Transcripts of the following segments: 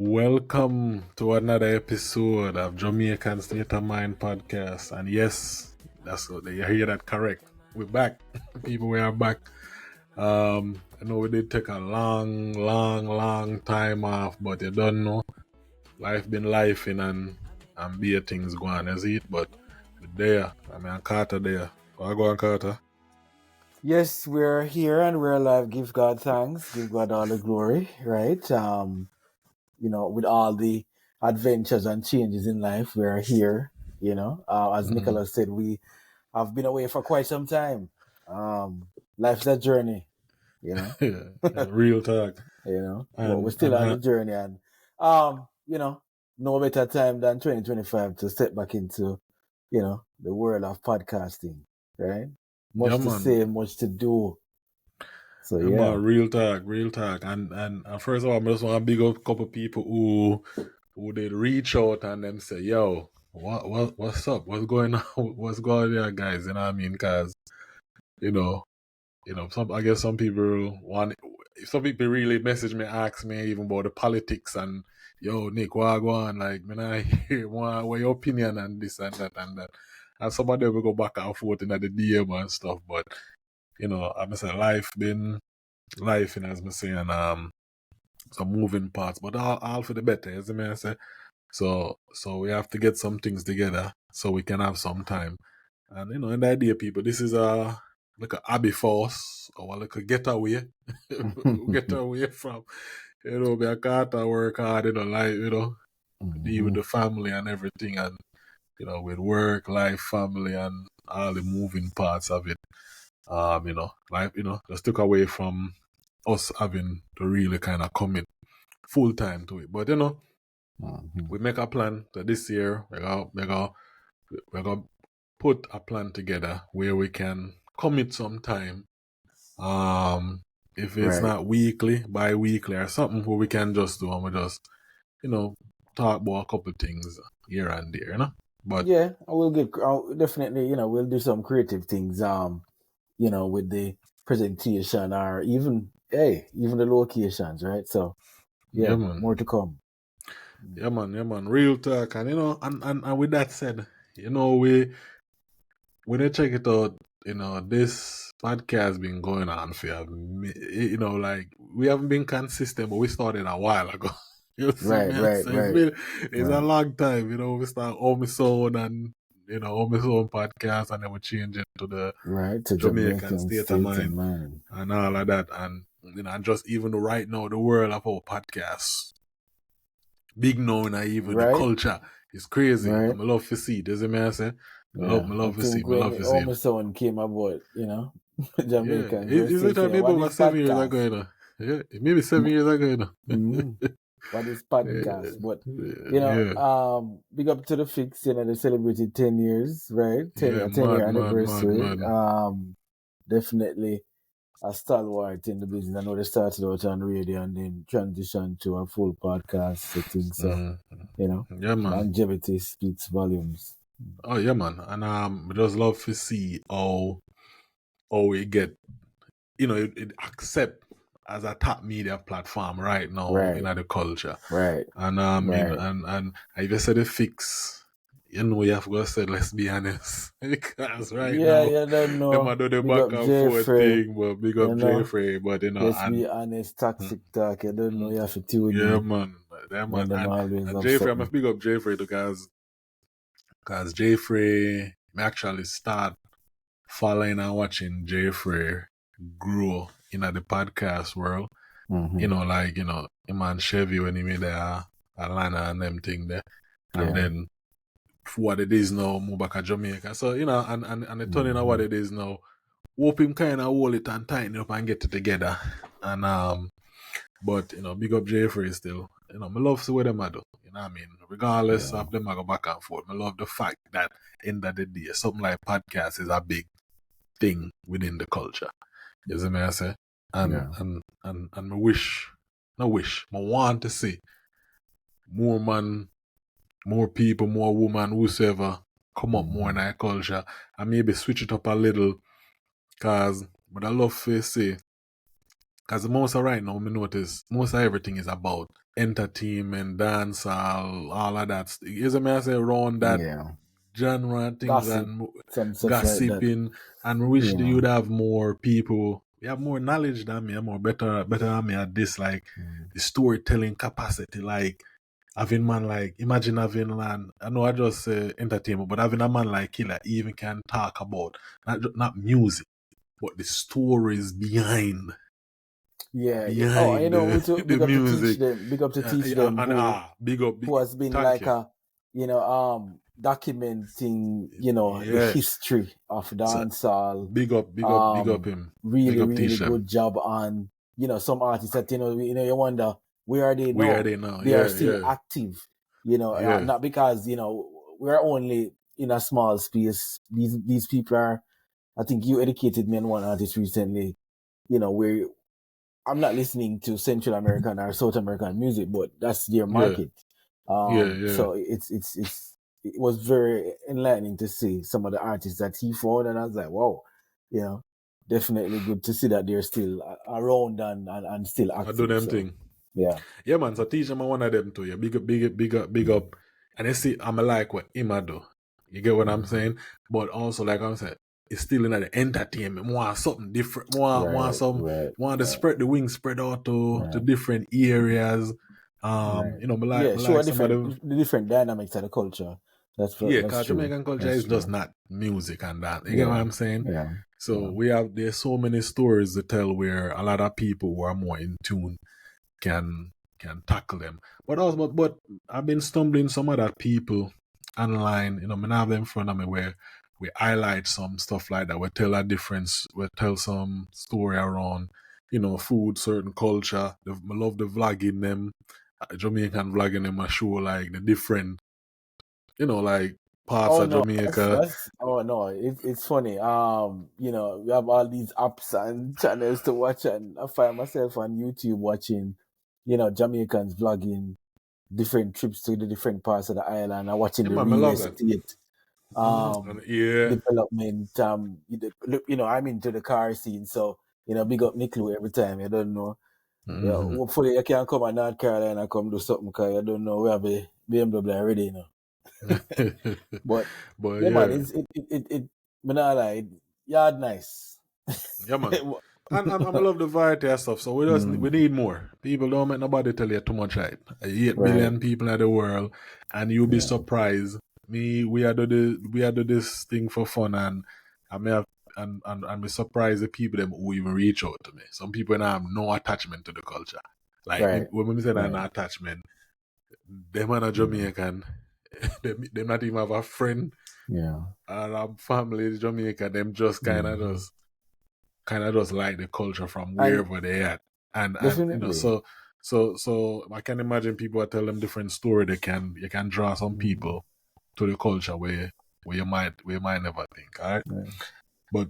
Welcome to another episode of Jamaican State of Mind podcast. And yes, that's what you hear that correct. We're back. People, we are back. I know we did take a long time off, but you don't know. Life been lifing and beer things going as it, but there, Carter there. Go on, Carter. Yes, we're here and we're alive. Give God thanks. Give God all the glory, right? With all the adventures and changes in life, we're here. As Nicholas said, we have been away for quite some time. Life's a journey, Real talk. But we're still on the journey, and no better time than 2025 to step back into, the world of podcasting, right? Much to say, much to do. So yeah, real talk. And first of all, I just want to big up a couple people who did reach out and them say, "Yo, what's up? What's going on? What's going on, guys?" You know what I mean? Because I guess some people really message me, ask me even about the politics and, "Yo, Nick, what go on? Like, man, I hear what your opinion and this and that and that." And some of them will go back and forth in the DM and stuff, but I'm saying life, as me saying, some moving parts, but all for the better, as I say. So we have to get some things together so we can have some time. And in the idea, people, this is like a hobby for us, or like a getaway. Get away from, be a Carter work hard, deal with the family and everything, and with work, life, family, and all the moving parts of it. Just took away from us having to really kind of commit full time to it. But we make a plan that this year we're gonna put a plan together where we can commit some time. If it's not weekly, bi-weekly or something, where we can just do and we just talk about a couple things here and there, But yeah, we'll definitely, we'll do some creative things. With the presentation or even the locations, right? So yeah, more to come. Yeah, man. Real talk. And and with that said, we when you check it out, this podcast been going on for like we haven't been consistent, but we started a while ago. Right. It's a long time, we start Home Zone and Home Zone podcast, and then we change it to the Jamaican State of Mind and all of that. And and just even right now the world of our podcasts big known, and even the culture is crazy. I love to see it. Does it mean say? I love to see. Home Zone came about, Jamaican. Yeah. Is it maybe about 7 years ago? Yeah, maybe 7 years ago. What is podcast? But big up to the Fix. They celebrated 10 years, right? 10 year anniversary. Definitely a stalwart in the business. I know they started out on radio and then transitioned to a full podcast setting. So longevity speaks volumes. Oh yeah, man. And I just love to see how we get it accept as a top media platform right now in the culture. Right. And and I just said the Fix. You have to say, let's be honest. Because now, you don't know. Them do the back and forth thing, but big up Jeffrey. But let's be honest, toxic talk. You don't know, you have to tune in. Yeah, man. And Jeffrey, I must big up Jeffrey because Jeffrey actually start following and watching Jeffrey grow in the podcast world. Man Chevy when he made Atlanta and them thing there. And then what it is now, move back to Jamaica. So, and the turning of what it is now, hope him kind of hold it and tighten it up and get it together. And but big up Jeffrey still. I love to what them I do. You know what I mean? Regardless of them I go back and forth. I love the fact that end of the day, something like podcast is a big thing within the culture. You see me I say? And I want to see more man, more people, more women, whosoever come up more in our culture and maybe switch it up a little. Because what I love to say, because most of right now, me notice most of everything is about entertainment, dancehall, all of that. You see me I say around that genre and things Gossip, and some stuff like that. gossiping, and we wish Yeah. you'd have more people. You have more knowledge than me, more better than me at this, like the storytelling capacity, like having man like imagine having man. I know I just say entertainment, but having a man like Killer even can talk about not music, but the stories behind Yeah. Oh, you behind know, the big up to teach music. them. Big up to teach Yeah, them and big up, who has been thank like you. documenting, the Yeah. history of dancehall. Big up him. Really, Big up really teach them. good job on, some artists that, you wonder, where are they now? Where are they now? They are still active, not because, we're only in a small space. These people are, I think you educated me on one artist recently, where I'm not listening to Central American or South American music, but that's their market. So it was very enlightening to see some of the artists that he found, and I was like, wow, definitely good to see that they're still around and still active. I do them thing. Yeah. Yeah, man. So teach them one of them too. Yeah, big up. And you see, I'm like what Ima do. You get what I'm saying? But also, like I'm saying, it's still in the entertainment. Want something different. Want to spread the wings, spread out to different areas. Show the different dynamics of the culture. That's because true. Jamaican culture is just not music and that. You get what I'm saying? Yeah. So there's so many stories to tell where a lot of people who are more in tune can tackle them. But I've been stumbling some other people online, I have them in front of me where we highlight some stuff like that. We tell a difference, we tell some story around, food, certain culture. I love the vlogging them, Jamaican vlogging them, I show like the different, like parts of Jamaica. It's funny. We have all these apps and channels to watch, and I find myself on YouTube watching, Jamaicans vlogging different trips to the different parts of the island and watching the real estate development. I'm into the car scene, so big up Nicklu every time. I don't know. Hopefully you can come to North Carolina and come do something, because I don't know, we have a BMW already, But man, it not like yard nice. Yeah, man. And I love the variety of stuff. So we need more. People don't make nobody tell you too much right. 8 billion people in the world, and you'll be surprised. We are do this thing for fun, and I may have and be surprised the people them who even reach out to me. Some people now have no attachment to the culture. Like when we say that no attachment, them are not Jamaican. they not even have a friend. Yeah. Or family in Jamaica. Them just kind of just like the culture from wherever they at, and so I can imagine people tell them different story. You can draw some people to the culture where you might never think. All right, but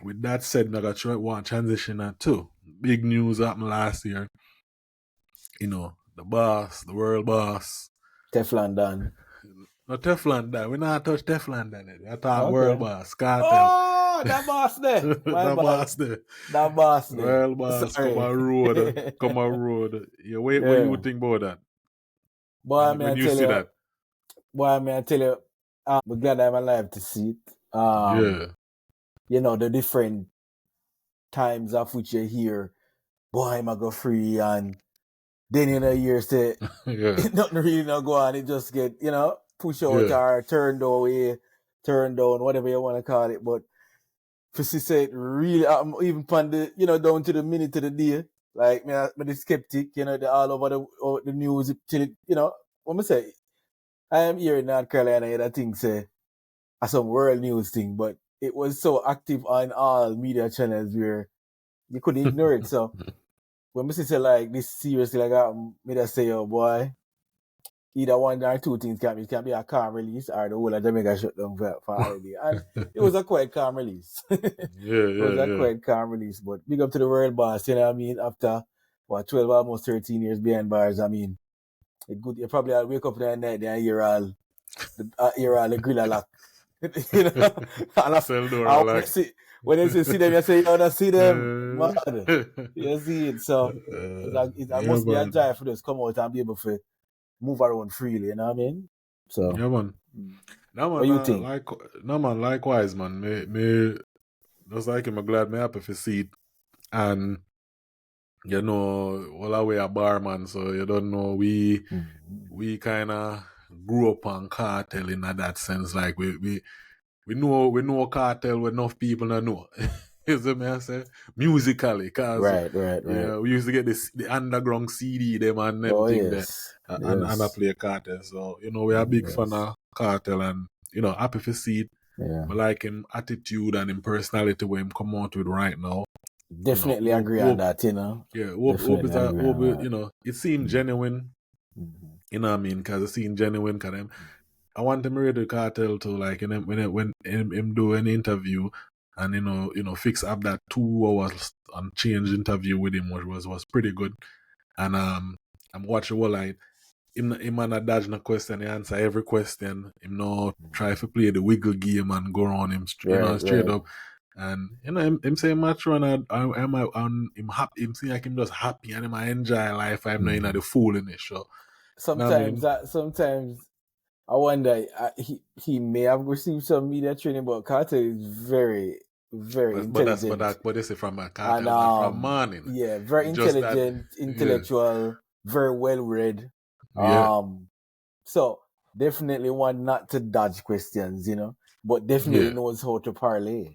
with that said, I got one transition that too. Big news happened last year. The world boss, Teflon Don. No Teflon Don. We not touch Teflon Don. I thought world boss Kartel. Oh, that boss there. That boss there. World boss. Come on road. Yeah, what you think about that? Boy, when you see that. Boy, I tell you, I'm glad I'm alive to see it. The different times of which you hear, boy, I'm go free, and then you hear say nothing really not go on. It just get, push out or turned away, turned down, whatever you want to call it. But for say it really, even from the, down to the minute to the day, like me the skeptic, the all over the news till it, what me say, I am here in North Carolina, that thing say some world news thing, but it was so active on all media channels where you couldn't ignore it. So when me say like this seriously, like me just say, oh boy, either one or two things can be. It can be a calm release or the whole of Jamaica shut down for holiday. And it was a quite calm release. It was a quite calm release. But big up to the world boss, you know what I mean? After 12, almost 13 years behind bars, I mean, it good. You probably wake up in the night and hear all the grill lock. You know, and Seldora, when like. when you see them, you say, you don't see them, man. You see it. So it Yeah, must be a man. drive for us to come out and be able to move around freely, you know what I mean? So, Yeah, man. No, what man, you think? no, man, likewise, man. Me, just like him, I'm glad me happy for see it. And, you know, all our way a barman, so you don't know, we kind of grew up on cartel in that sense. Like, we know cartel with enough people don't know. You see me I say? Musically, because Right. yeah, we used to get the underground CD them and Oh, everything there, yes. and I Yes. play cartel. So you know we are a big fan Yes. of cartel, and you know happy to see it. Yeah. I like him attitude and him personality where him come out with right now. You know, Definitely agree on that, you know. hope Definitely it's a agree hope on it, that. you know it seemed genuine. Mhm. You know what I mean? Because it seemed genuine. Cause him, I want him read the cartel to like when him do an interview and you know fix up that 2 hours and change interview with him was pretty good. And I'm watching what like him not dodge no question, he answer every question. Him no try to play the wiggle game and go on him straight Right. up. And you know him say match run and him happy, him seem like him just happy and him I enjoy life. I'm not in the fool in it show. I mean, Sometimes I wonder, he may have received some media training, but Carter is very, very intelligent. but this is from a And cartel man from morning. yeah, very It's just that intelligent, yeah. intellectual, very well read. Yeah. So definitely one not to dodge questions, you know, but definitely Yeah. knows how to parlay.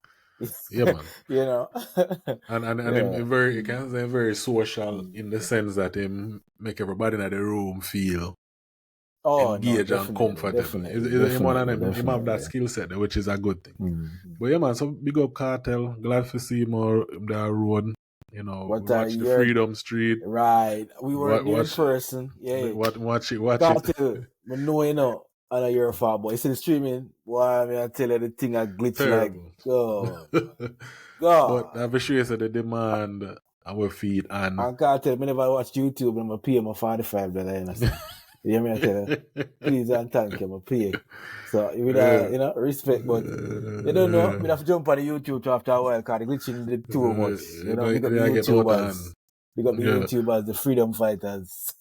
Yeah, man. You know. And Yeah. him very, you can say very social in the sense that him make everybody in the room feel Oh no, engaged and definitely, comfortable. definitely, Is him one of definitely, them, him have that definitely. skill set there, which is a good thing. Mm. But yeah, man, so big up Cartel. Glad to see more that road. You know, What we watch the you're Freedom Street. right? We weren't there in Watch person. Yeah. watch it. Cartel, I know you know. I know you're a far boy. You see the streaming? Why I mean I tell you the thing I glitch like Terrible. God. But God. I'm sure the demand our feed and And Cartel, me never watch YouTube and I pay my $45, you understand? You hear me I tell you? Please and thank you, I pay. So with you know, respect, but you don't know, we have to jump on the YouTube to after a while because the glitching did too much. You know, big up the I get out YouTubers. and Big up the yeah. YouTubers, the freedom fighters.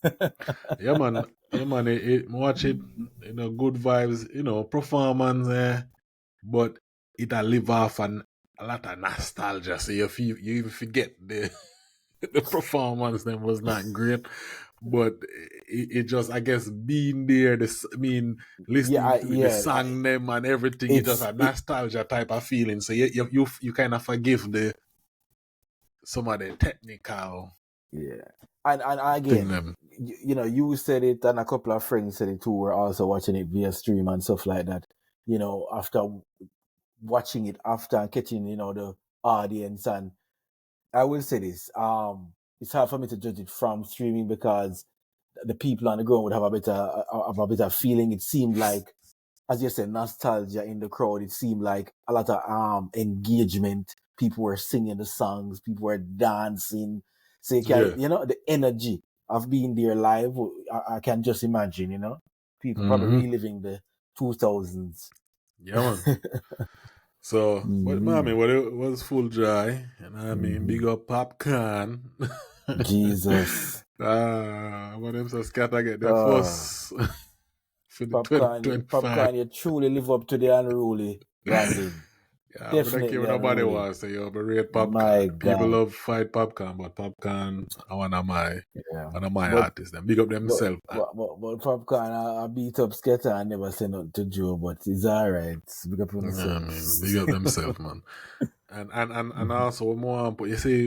Yeah, man. Yeah, man. Watch it. You know, good vibes. You know, performance. But it a live off and a lot of nostalgia. So you even forget the the performance. Them was not great, but it just I guess being there. Listening to it, the song them and everything. It just a nostalgia type of feeling. So you kind of forgive some of the technical. Yeah. And again, you know, you said it and a couple of friends said it too. We're also watching it via stream and stuff like that. You know, after watching it after and catching, you know, the audience. And I will say this, it's hard for me to judge it from streaming because the people on the ground would have a better feeling. It seemed like, as you said, nostalgia in the crowd. It seemed like a lot of engagement. People were singing the songs, people were dancing. So you can, you know, the energy of being there live, I can just imagine, you know, people probably reliving the 2000s. Yeah, man. So, but mommy, well, it was full joy, and I mean, big up popcorn. Jesus. What them so scatter get their fuss for the 2025. Popcorn, you truly live up to the unruly branding. Yeah, I don't care Definitely what nobody unruly. wants. Say, yo, but rate My popcorn. People God. love fight popcorn, but popcorn, I one of my But artists. Them big up themselves. But popcorn, I beat up Skater and never say nothing to Joe, but it's alright. Big up on I mean, big up themselves, man. And also more, but you see,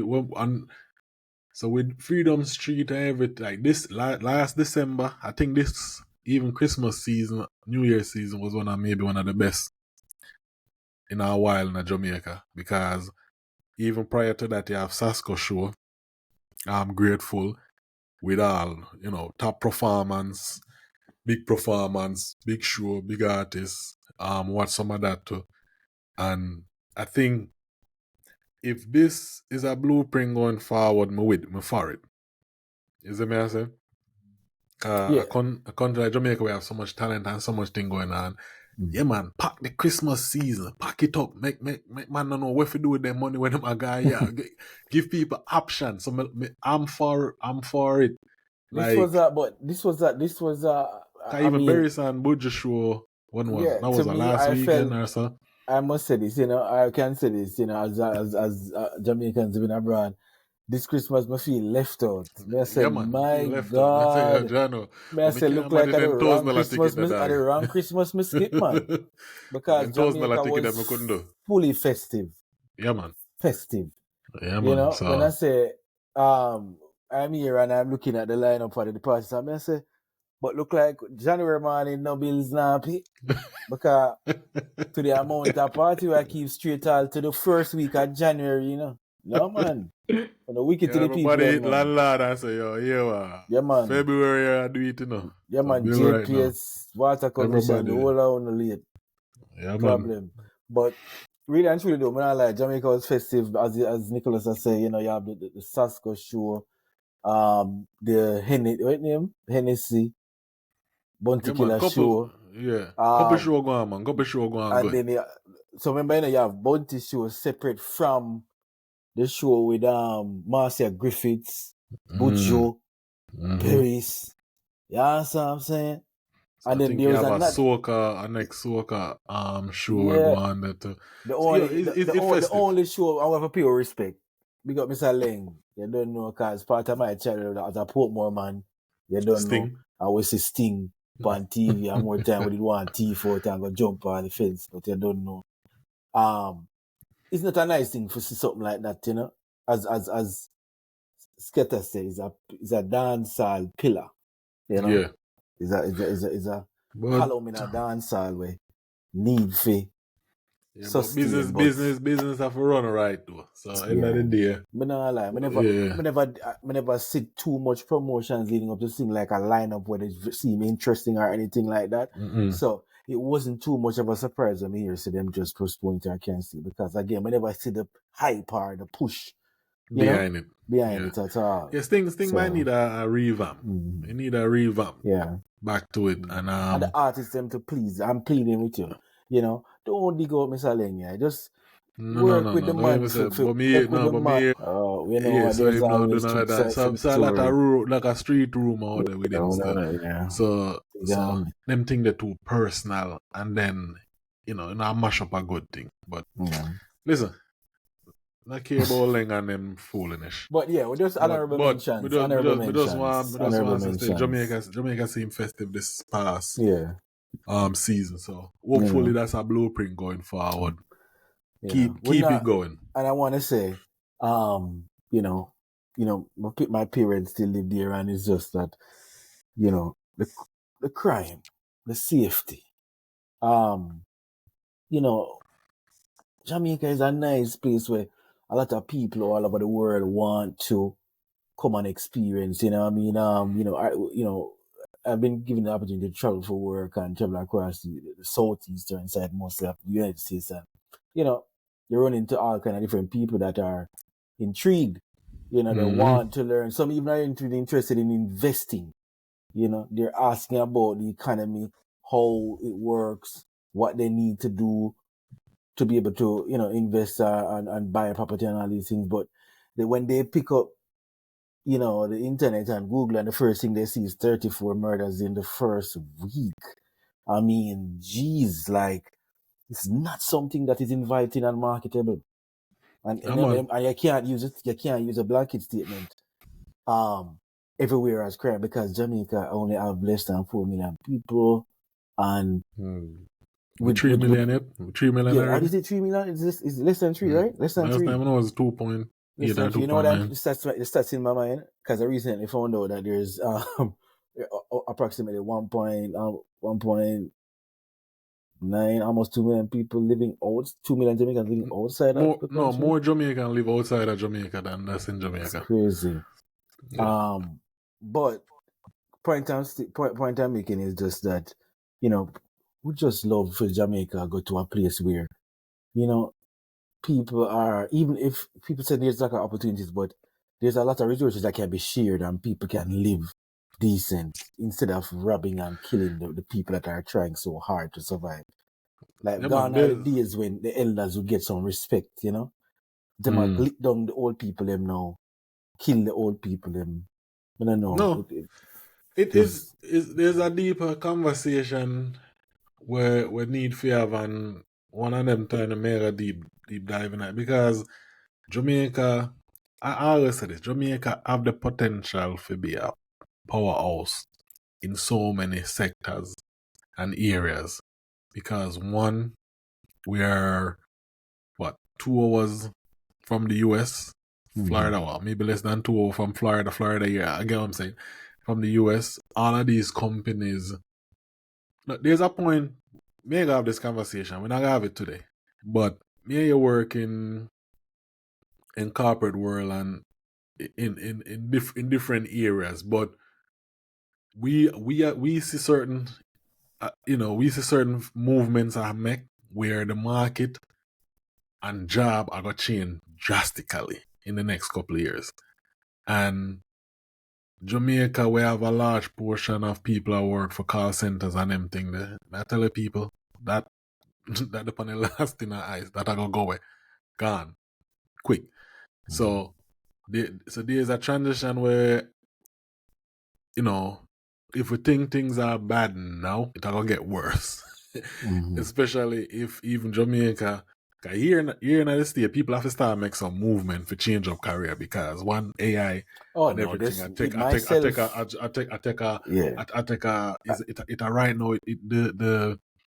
so with Freedom Street and everything, like this last December, I think this even Christmas season, New Year season was maybe one of the best in a while in Jamaica, because even prior to that, you have Sasko show. I'm grateful with all, you know, top performance, big show, big artists. Watch some of that too. And I think if this is a blueprint going forward, me for it. You see me I say? A country like Jamaica, we have so much talent and so much thing going on. Yeah, man, pack the Christmas season, pack it up, make man know what to do with their money when them a guy, yeah, give people options. So I'm for it. This was Like, a, but this was a, I even mean, Berry and Budge show, yeah, that to was a me, last I weekend felt, or so. I must say this, I can say this, as Jamaicans living abroad, this Christmas, me feel left out. Me I say, Yeah, man, I feel my left out. I say, yeah, God. Jano, Me I but me say, can't look like imagine at the them wrong $1,000 ticket, Christmas, the at the dog. wrong Christmas me skip, man. Because Them $1,000 Jamaica ticket that was me couldn't do. fully festive. Yeah, man. Festive. Yeah, man. When I So, say, I'm here and I'm looking at the lineup for the party, so I say, but look like January morning, no bills now pay. Because to the amount of party I keep straight all to the first week of January, No, man. The wicked to yeah, the people, everybody them, hit man. landlord and say, yo, yeah, Yeah, man. February, I do it, Yeah, So, man. bill right now. JPS, water commission, the Everybody. whole on the late Yeah, man. problem. But really and truly, though, man, I like Jamaica was festive, as Nicholas has said, you have the Sasko show, the Hennessy, Bounty Yeah, man. Killer show. Couple show go on, man. Couple show go on And good. then, so remember, you have Bounty show separate from the show with Marcia Griffiths, Bujo, Paris. You understand what I'm saying? So And I then think there you was have a another, soca show yeah, go on that too. the So, only it's the festive. only show I have a pure respect. Big up Mr. Leng. You don't know, cause part of my childhood as a Portmore man, you don't know. Sting. I was see Sting on TV and more time we did one T4 time go jump on the fence, but you don't know. It's not a nice thing to see something like that, As Sketa says, it's a dancehall pillar, Yeah. It's a But column in a dancehall way. Need for yeah, but sustain, business have to run right though. So end of the day. Me not lie. Yeah. Me never see too much promotions leading up to thing like a lineup where they seem interesting or anything like that. So it wasn't too much of a surprise when me hear see them just postpone to I can't see because again, me never see the hype or the push Behind it at all. Yeah, Sting might need a revamp. It need a revamp. Yeah. Back to it. And the artists them to please. I'm pleading with you. Don't dig out Mr. Leng. Just work with the man. So There's him not do always none of that. So like a street rumor there with him still. Yeah. So them think they're too personal and then mash up a good thing. But listen, not care about Leng and them foolishness. But yeah, we just honorable mentions. We just want to say Jamaica seem festive this past season. So hopefully that's a blueprint going forward. Keep it going. And I want to say, my parents still live there, and it's just that, the crime, the safety. Jamaica is a nice place where a lot of people all over the world want to come and experience. I've been given the opportunity to travel for work and travel across the southeastern side, mostly of the United States, and you run into all kind of different people that are intrigued. They want to learn. Some even are interested in investing. They're asking about the economy, how it works, what they need to do to be able to, invest and buy a property and all these things. But when they pick up, the internet and Google, and the first thing they see is 34 murders in the first week. I mean, geez, it's not something that is inviting and marketable. And you can't use it. You can't use a blanket statement everywhere as crime because Jamaica only have less than 4 million people, and with 3 million, 3 million. Yeah, how is it 3 million? It's less than 3, right? Less than 3. Last time I know it was 2.8 or 2.9. You know what? The stats in my mind because I recently found out that there's approximately 1.9, almost 2 million people living 2 million Jamaicans living outside of the country. More Jamaicans live outside of Jamaica than that's in Jamaica. That's crazy. Yeah. But point I'm making is just that, we just love for Jamaica go to a place where, people are, even if people say there's lack of opportunities, but there's a lot of resources that can be shared and people can live decent instead of robbing and killing the people that are trying so hard to survive. Like Yeah, man. gone are the days when the elders would get some respect, you know. Them are lick down the old people them now. Kill the old people them. I don't know. No, It is there's a deeper conversation where we need to have, and one of them trying to make a deep dive in it, because Jamaica, I always say this, Jamaica have the potential to be a powerhouse in so many sectors and areas, because one, we are 2 hours from the US, Florida, well, maybe less than 2 hours from Florida, yeah, I get what I'm saying. From the US, all of these companies, there's a point, me and you have this conversation, we're not gonna have it today, but me and you work in corporate world and in different areas, but we see certain we see certain movements are make where the market and job are gonna change drastically in the next couple of years. And Jamaica, we have a large portion of people that work for call centers and them thing there. I tell the people that that upon the last in our eyes that are gonna go away, gone, quick. So there's a transition where, if we think things are bad now, it's gonna get worse. Especially if even Jamaica, 'cause here in the state, people have to start make some movement for change of career, because one AI and everything. Right now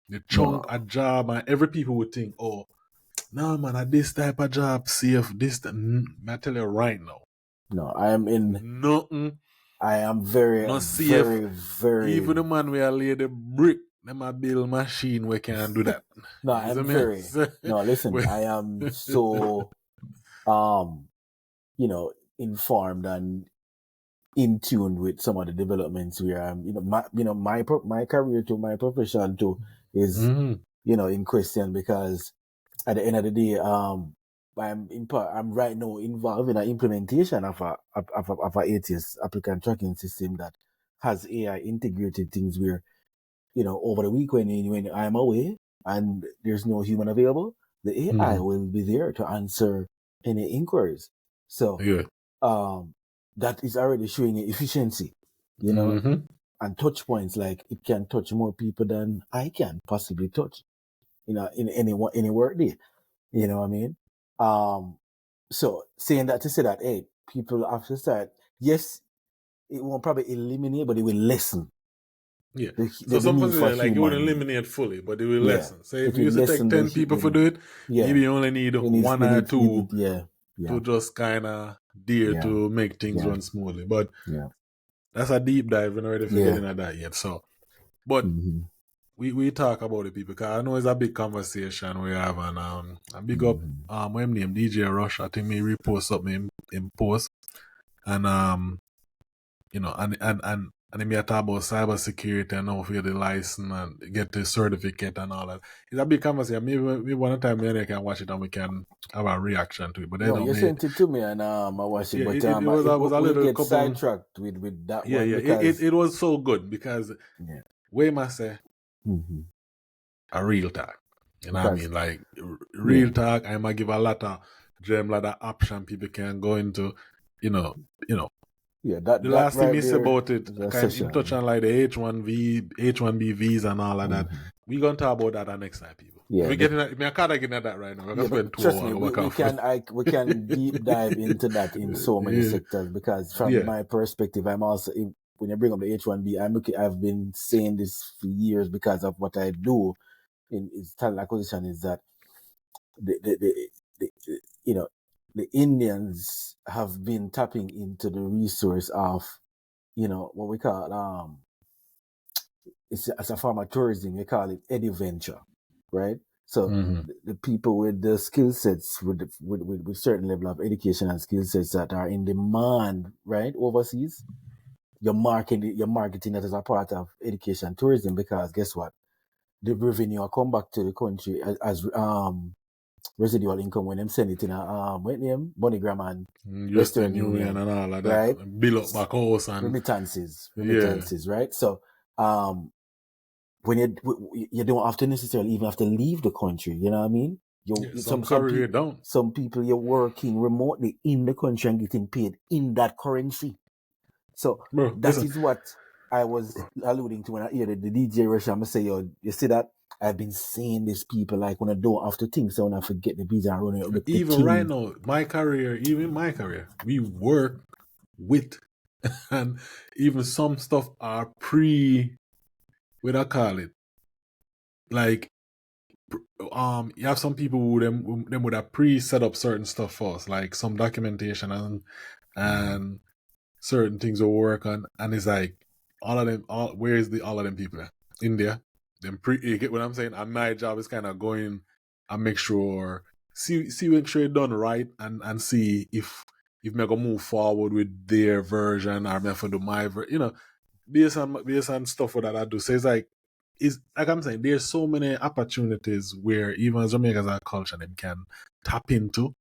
the chunk a job, and every people would think, oh, no man, at this type of job, safe this. I tell you right now. No, I am in nothing. I am very, very, very. Even the man where I lay the brick, them a build machine we can do that. No, I'm very. No, listen, I am so, informed and in tune with some of the developments where I'm, my career to my profession too is, in question, because at the end of the day, I'm right now involved in an implementation of a ATS applicant tracking system that has AI integrated things where, over the week when I'm away and there's no human available, the AI will be there to answer any inquiries. So that is already showing efficiency, and touch points, like it can touch more people than I can possibly touch, in any work day. You know what I mean? So saying that to say that, hey, people have to start, yes, it won't probably eliminate, but it will lessen. Yeah. So something like it won't eliminate fully, but it will lessen. So if you used to take 10 people for do it, maybe you only need one or two to just kind of dare to make things run smoothly. But that's a deep dive. We're not ready for getting at that yet. So, but we talk about it, people, because I know it's a big conversation we have, and I big up my name DJ Rush. I think me repost something in post, and and me talk about cyber security and how to get the license and get the certificate and all that. It's a big conversation. Maybe one time I can watch it and we can have a reaction to it. But you sent it to me and I watched it. Yeah, but it was a little get sidetracked with that one. Because it was so good, because we must say a real talk. You know what I mean? Like real talk. I might give a lot of option people can go into. Yeah, the last thing is about it, kind of touch on like the H1B visa and all of that. We're gonna talk about that next time, people. Yeah, I can't get at that right now. Trust me, we can deep dive into that in so many sectors, because from my perspective, I'm also, when you bring up the H1B, I've been saying this for years, because of what I do in talent acquisition, is that the Indians have been tapping into the resource of, what we call, it's as a form of tourism, we call it EduVenture, right? So the people with the skill sets, with certain level of education and skill sets that are in demand, right, overseas, you're marketing that as a part of education and tourism, because guess what? The revenue will come back to the country as residual income when them send it in a MoneyGram and Western Union and all of that, right? Bill up back house and remittances, right? So when you don't have to necessarily even have to leave the country. You know what I mean? Some career don't. Some people you're working remotely in the country and getting paid in that currency. So Bro, that is what I was alluding to when I hear the DJ Rush. I'm say, yo, you see that? I've been seeing these people like when I don't have to think, so when I forget the beats and running up even right now, even my career, we work with and even some stuff are what I call it, like you have some people who them would have pre-set up certain stuff for us, like some documentation and certain things will work on, and it's like all of them. Where is all of them people? India. Them you get what I'm saying? And my job is kind of going and make sure make sure it's done right and see if me gonna move forward with their version or me have to do my version. Based on stuff that I do. So it's like I'm saying, there's so many opportunities where even Jamaica's a culture them can tap into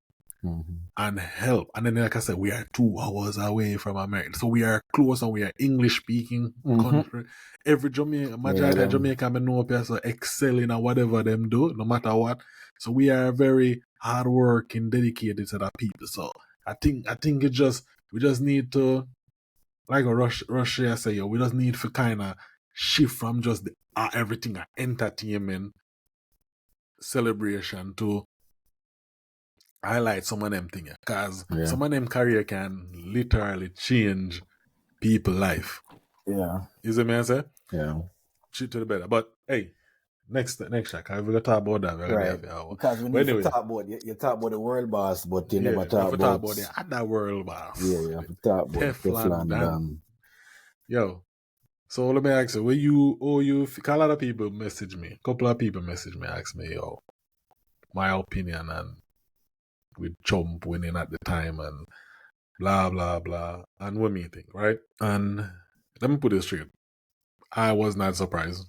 and help. And then, like I said, we are 2 hours away from America, so we are close and we are English speaking country. Every majority of Jamaica, I know people excelling at whatever them do, no matter what. So we are very hardworking, dedicated to that people. So I think we just need to, like a Russia say, we just need to kind of shift from just everything entertainment celebration to highlight some of them things, because some of them career can literally change people's life. Yeah. Is it me I say? Yeah. Shit to the better. But hey, next shot, we're gonna talk about that. Right. Because we need to talk about you talk about the world boss, but you never talk about the other world boss. Yeah, you have to talk about Teflon Don. Yo. So let me ask you, a lot of people message me. A couple of people message me, ask me, yo, my opinion and with Trump winning at the time and blah, blah, blah. And what me think, right? And let me put it straight. I was not surprised.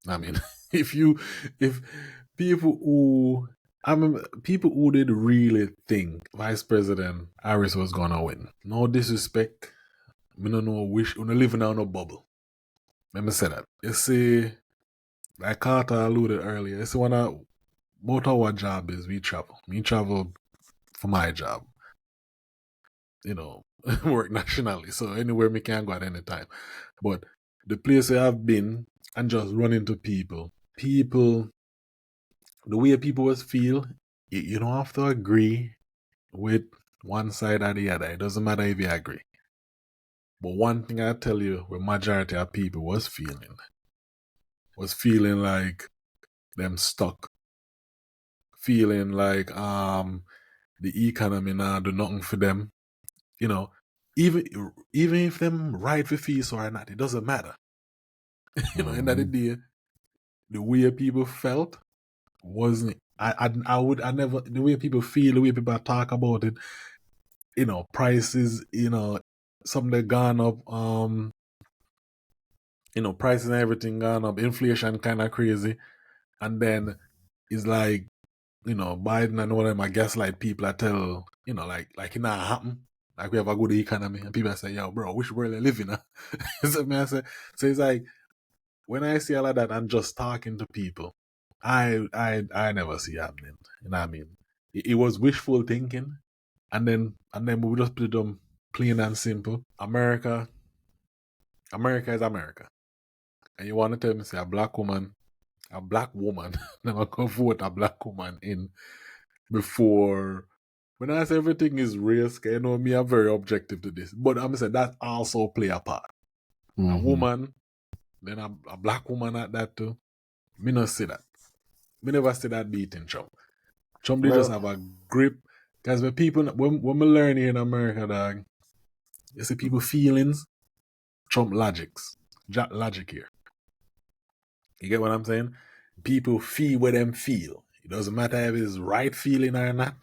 I mean, if people who did really think Vice President Harris was gonna win, no disrespect, me no know wish we living on a bubble. Let me say that. You see, like Carter alluded earlier, it's one of both our job is we travel. Me travel for my job. Work nationally. So anywhere me can go at any time. But the place I have been and just run into people, the way people was feel, you don't have to agree with one side or the other. It doesn't matter if you agree. But one thing I tell you, the majority of people was feeling like them stuck. Feeling like the economy now do nothing for them. Even if them right for fees or not, it doesn't matter. End of the day, the way people felt wasn't. I never, the way people feel, the way people talk about it. Prices. Some they gone up. Prices and everything gone up. Inflation kind of crazy, and then it's like, Biden and all them, I gaslight people. I tell, like it not happen. Like we have a good economy, and people say, "Yo, bro, which world you live in?" So it's like when I see all of that, I'm just talking to people. I never see happening. You know what I mean? It was wishful thinking, and then we just put them plain and simple. America is America, and you want to tell me say a black woman, never go vote a black woman in before. When I say everything is risk, me, I'm very objective to this. But I'm saying that also play a part. A woman, then a black woman at that too. Me not see that. Me never see that beating Trump. Trump, they just have a grip. Because when we learn here in America, dog, you see people feelings, Trump logic here. You get what I'm saying? People feel what them feel. It doesn't matter if it's right feeling or not.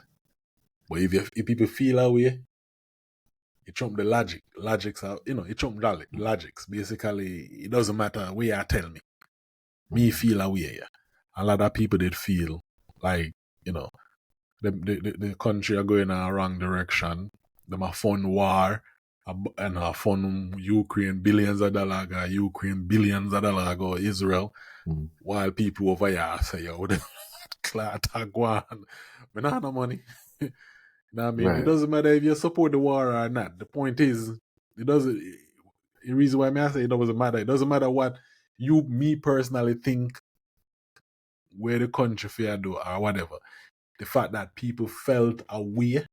But if people feel a way, it trump the logic. Logics are, it trump logics. Basically, it doesn't matter where you tell me. Me feel a way, yeah. A lot of people did feel like, the country are going in a wrong direction. Them a fun war. and fund Ukraine billions of dollars, or Ukraine billions of dollars, or Israel, while people over here say, yo, clot go on. We don't have no money. You know what I mean? Right. It doesn't matter if you support the war or not. The point is, it doesn't. The reason why I say it doesn't matter. It doesn't matter what me personally think where the country fair do or whatever. The fact that people felt a way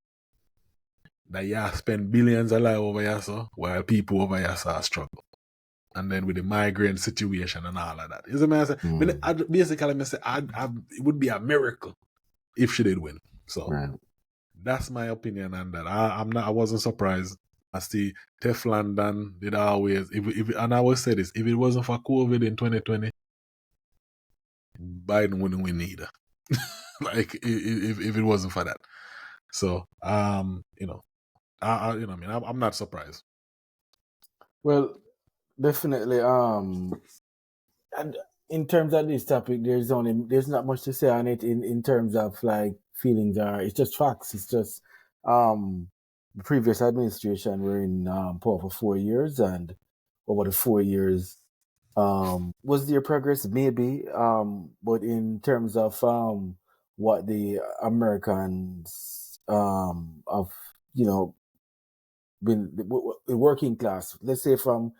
that you spend billions of dollars over here, so while people over here struggle. And then with the migrant situation and all of that. You see what I'm saying? Basically, it would be a miracle if she did win. So that's my opinion on that. I wasn't surprised. I see Teflon Don did always, and I always say this, if it wasn't for COVID in 2020, Biden wouldn't win either. Like if it wasn't for that. So I'm not surprised. Well, definitely. And in terms of this topic, there's not much to say on it in terms of like feelings, or it's just facts. It's just the previous administration were in power for 4 years, and over the 4 years, was there progress? Maybe, but in terms of what the Americans of been the working class, let's say from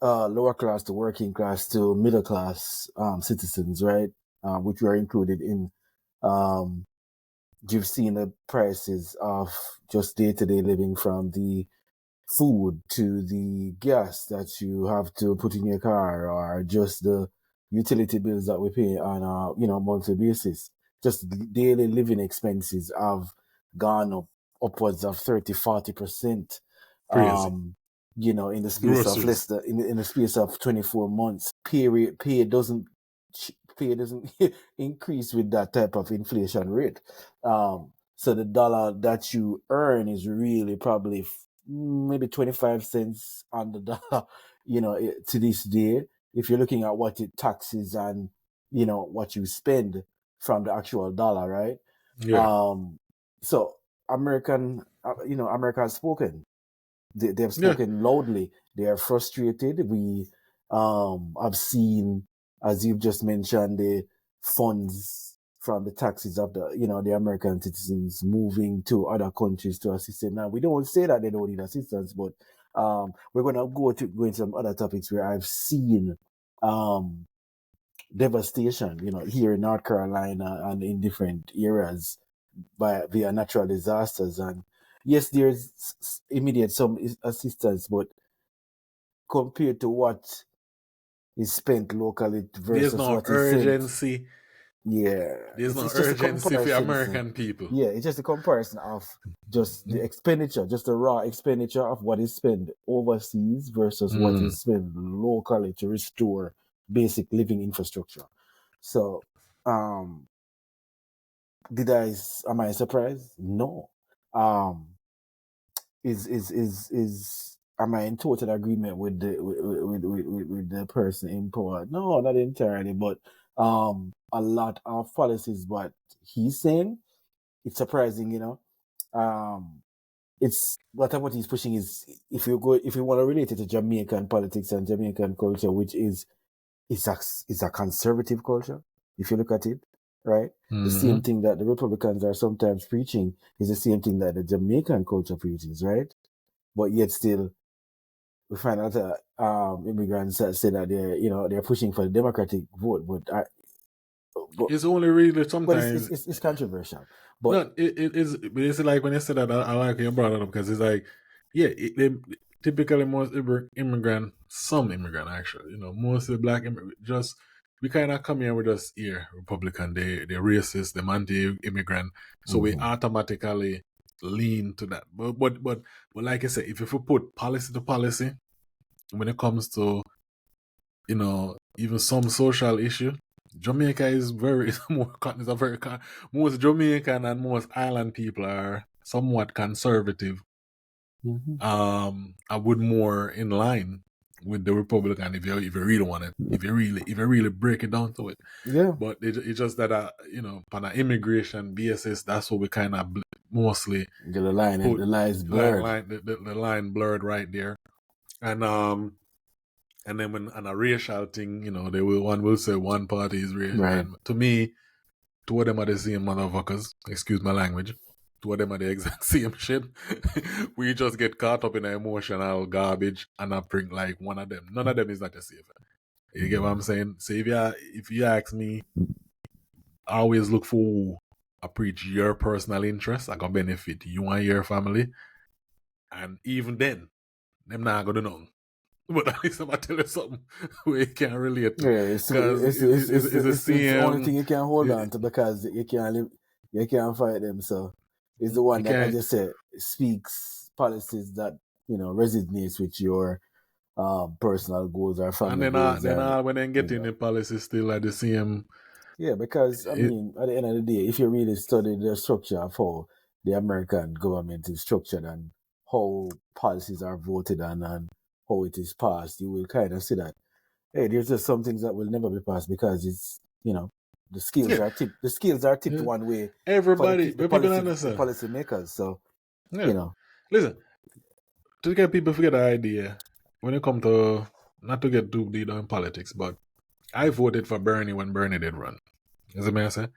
lower class to working class to middle class citizens, right? Which were included in. You've seen the prices of just day-to-day living, from the food to the gas that you have to put in your car, or just the utility bills that we pay on a monthly basis. Just daily living expenses have gone up upwards of 30-40%. Crazy. In the space of less than in the space of 24 months. Pay doesn't increase with that type of inflation rate. So the dollar that you earn is really probably maybe 25 cents on the dollar, to this day, if you're looking at what it taxes and, what you spend from the actual dollar, right? Yeah. So America has spoken. They have spoken loudly. They are frustrated. We have seen, as you've just mentioned, the funds from the taxes of the American citizens moving to other countries to assist them. Now, we don't say that they don't need assistance, but we're going to go into some other topics where I've seen devastation, here in North Carolina and in different areas via natural disasters. And yes, there's immediate some assistance, but compared to what is spent locally versus there's no what urgency. Is spent, yeah, there's no urgency for American people. Yeah, it's just a comparison of just the expenditure, just the raw expenditure of what is spent overseas versus what is spent locally to restore basic living infrastructure. So, am I surprised? No. Am I in total agreement with the person in power? No, not entirely, but a lot of policies what he's saying, it's surprising, it's what he's pushing is, if you want to relate it to Jamaican politics and Jamaican culture, which is a conservative culture, if you look at it, right? The same thing that the Republicans are sometimes preaching is the same thing that the Jamaican culture preaches, right? But yet still, we find out that immigrants that say that they're pushing for the Democratic vote, but it's only really sometimes it's controversial. But no, it's like when you said that, I like you brought it up, because it's like, yeah, they typically most some immigrant actually, mostly black immigrant, just we kind of come here with us here, Republican, they're racist, they're anti-immigrant, so we automatically lean to that. But like I said, if you put policy to policy, when it comes to even some social issue, Jamaica is most Jamaican and most island people are somewhat conservative. I would more in line with the Republican if you really want it, if you really break it down to it. Yeah. But it's just that on an immigration basis, that's what we kind of mostly The line and put the line is blurred. the line blurred right there. And then when on a racial thing, one will say one party is racial. Right. And to me, two of them are the same motherfuckers. Excuse my language. Two of them are the exact same shit. We just get caught up in the emotional garbage and I bring like one of them. None of them is not a safe. You get what I'm saying? So if you ask me, I always look for I preach your personal interest. I can benefit you and your family. And even then, them not gonna know. But at least I'm gonna tell you something where you can't relate to. Yeah, Because it's the only thing same. you can hold on to because you can't live, you can't fight them. So it's the one You that, as can't. you said, speaks policies that resonates with your personal goals or And family then, goals. when they get in the policy, still like the same. Yeah, because I mean, at the end of the day, if you really study the structure of how the American government is structured and how policies are voted on and how it is passed, you will kind of see that hey, there's just some things that will never be passed because it's the scales Yeah, are tipped. The scales are tipped one way for everybody, the but people policy understand. makers. So Yeah, listen, to get people to get the idea when it come to not to get too deep in politics, but I voted for Bernie when Bernie did run. As a man say,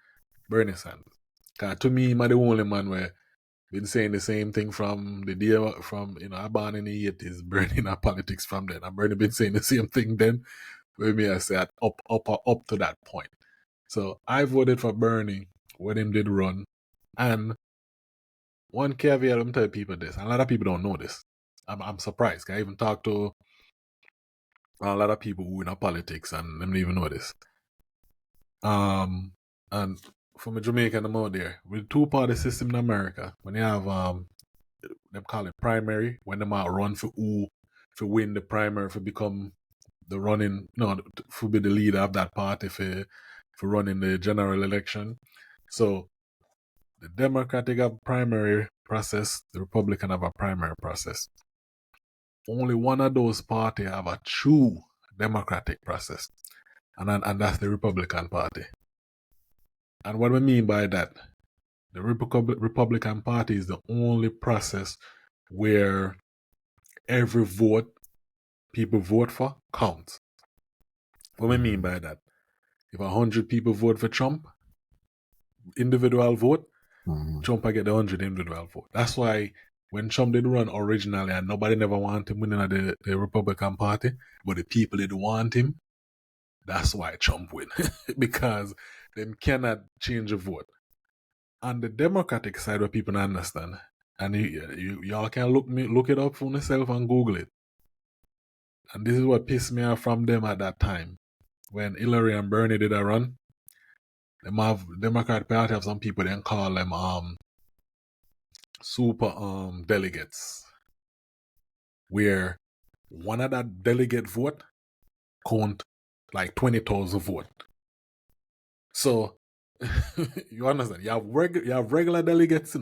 Bernie Sanders. Cause to me, I'm the only man where been saying the same thing from the day from I born in the 80s, Bernie in politics from then. And Bernie been saying the same thing then. Where me I said up to that point. So I voted for Bernie when him did run. And one caveat I'm telling people this, and a lot of people don't know this. I'm surprised. I even talked to a lot of people who in politics and them don't even know this. And from a Jamaican I'm out there, with two-party system in America, when you have them call it primary, when them out run for who to win the primary for become the running for be the leader of that party for running the general election. So the Democratic have primary process, the Republican have a primary process. Only one of those parties have a true democratic process, and that's the Republican Party. And what we mean by that, the Republican Party is the only process where every vote people vote for counts. What we mean by that, if 100 people vote for Trump, individual vote, Trump I get the 100 individual vote. That's why when Trump did run originally and nobody never wanted him winning the Republican Party, but the people did want him, that's why Trump win. Because them cannot change a vote. On the Democratic side, what people don't understand, and y'all can look it up for yourself and Google it. And this is what pissed me off from them at that time. When Hillary and Bernie did a run, them have Democrat Party have some people then call them super delegates, where one of that delegate vote count like 20,000 vote. So you understand? You have regular delegates,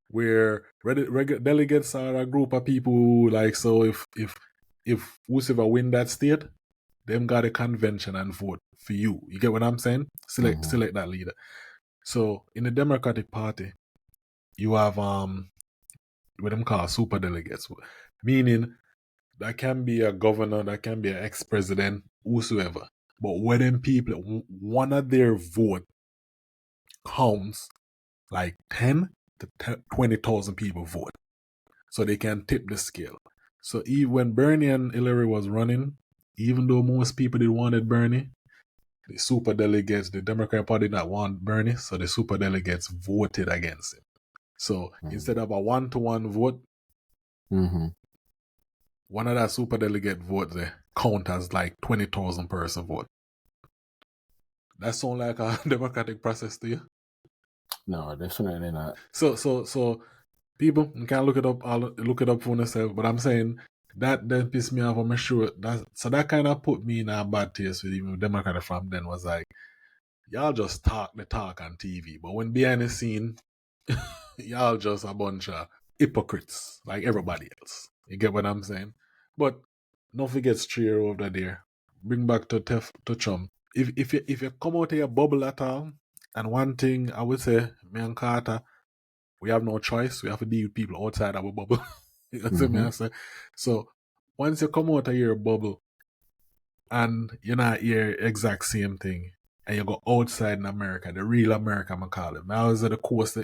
where delegates are a group of people who, like, so if whoever win that state, them got a convention and vote for you. You get what I'm saying? Select that leader. So in the Democratic Party, you have what them call super delegates, meaning that can be a governor, that can be an ex-president, whosoever. But when them people, one of their vote counts like 10 to 20,000 people vote. So they can tip the scale. So even when Bernie and Hillary was running, even though most people did wanted Bernie, the super delegates, the Democrat Party did not want Bernie, so the super delegates voted against him. So instead of a 1-to-1 vote, one of that super delegate vote there count as like 20,000 person vote. That sound like a democratic process to you? No, definitely not. So people, you can look it up for yourself. But I'm saying that then pissed me off. I'm sure that kind of put me in a bad taste with even Democrat from then. Was like, y'all just talk the talk on TV, but when behind the scene, y'all just a bunch of hypocrites like everybody else. You get what I'm saying? But don't forget straight over there. Bring back to Trump. If you come out of your bubble at all, and one thing I would say, me and Carter, we have no choice. We have to deal with people outside our bubble. You know what I say? So once you come out of your bubble and you're not here exact same thing, and you go outside in America, the real America, I'm gonna call it. Now is the coasts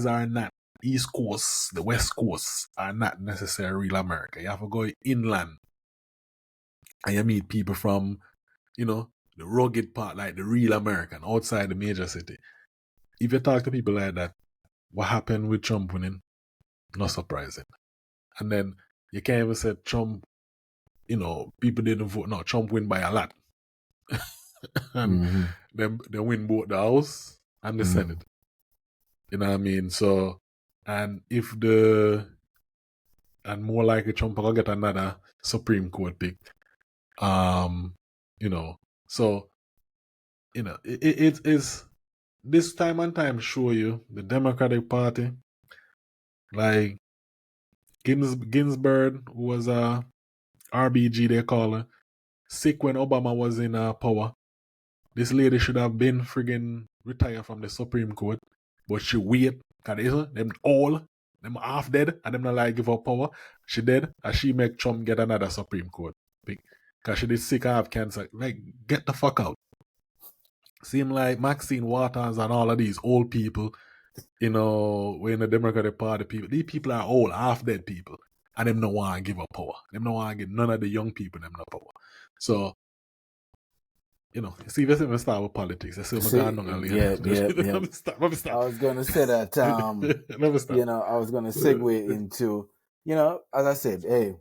are not East Coast, the West Coast are not necessarily real America. You have to go inland and you meet people from, the rugged part, like the real American, outside the major city. If you talk to people like that, what happened with Trump winning? Not surprising. And then you can't even say Trump, people didn't vote. No, Trump win by a lot. And they win both the House and the Senate. You know what I mean? So, and more likely Trump will get another Supreme Court pick. So, it is this time and time show you the Democratic Party, like Ginsburg, who was a RBG, they call her, sick when Obama was in power. This lady should have been friggin' retired from the Supreme Court, but she wait, because them half dead, and them not like give up power. She dead, and she make Trump get another Supreme Court pick, because she did sick and have cancer. Like, get the fuck out. Seem like Maxine Waters and all of these old people, we're in the Democratic Party people. These people are old, half dead people, and them no want to give up power. Them no want to give none of the young people them no power. So, see, let's even start with politics. Let's see, Yeah. Stop. I was going to say that, I was going to segue into, as I said, hey,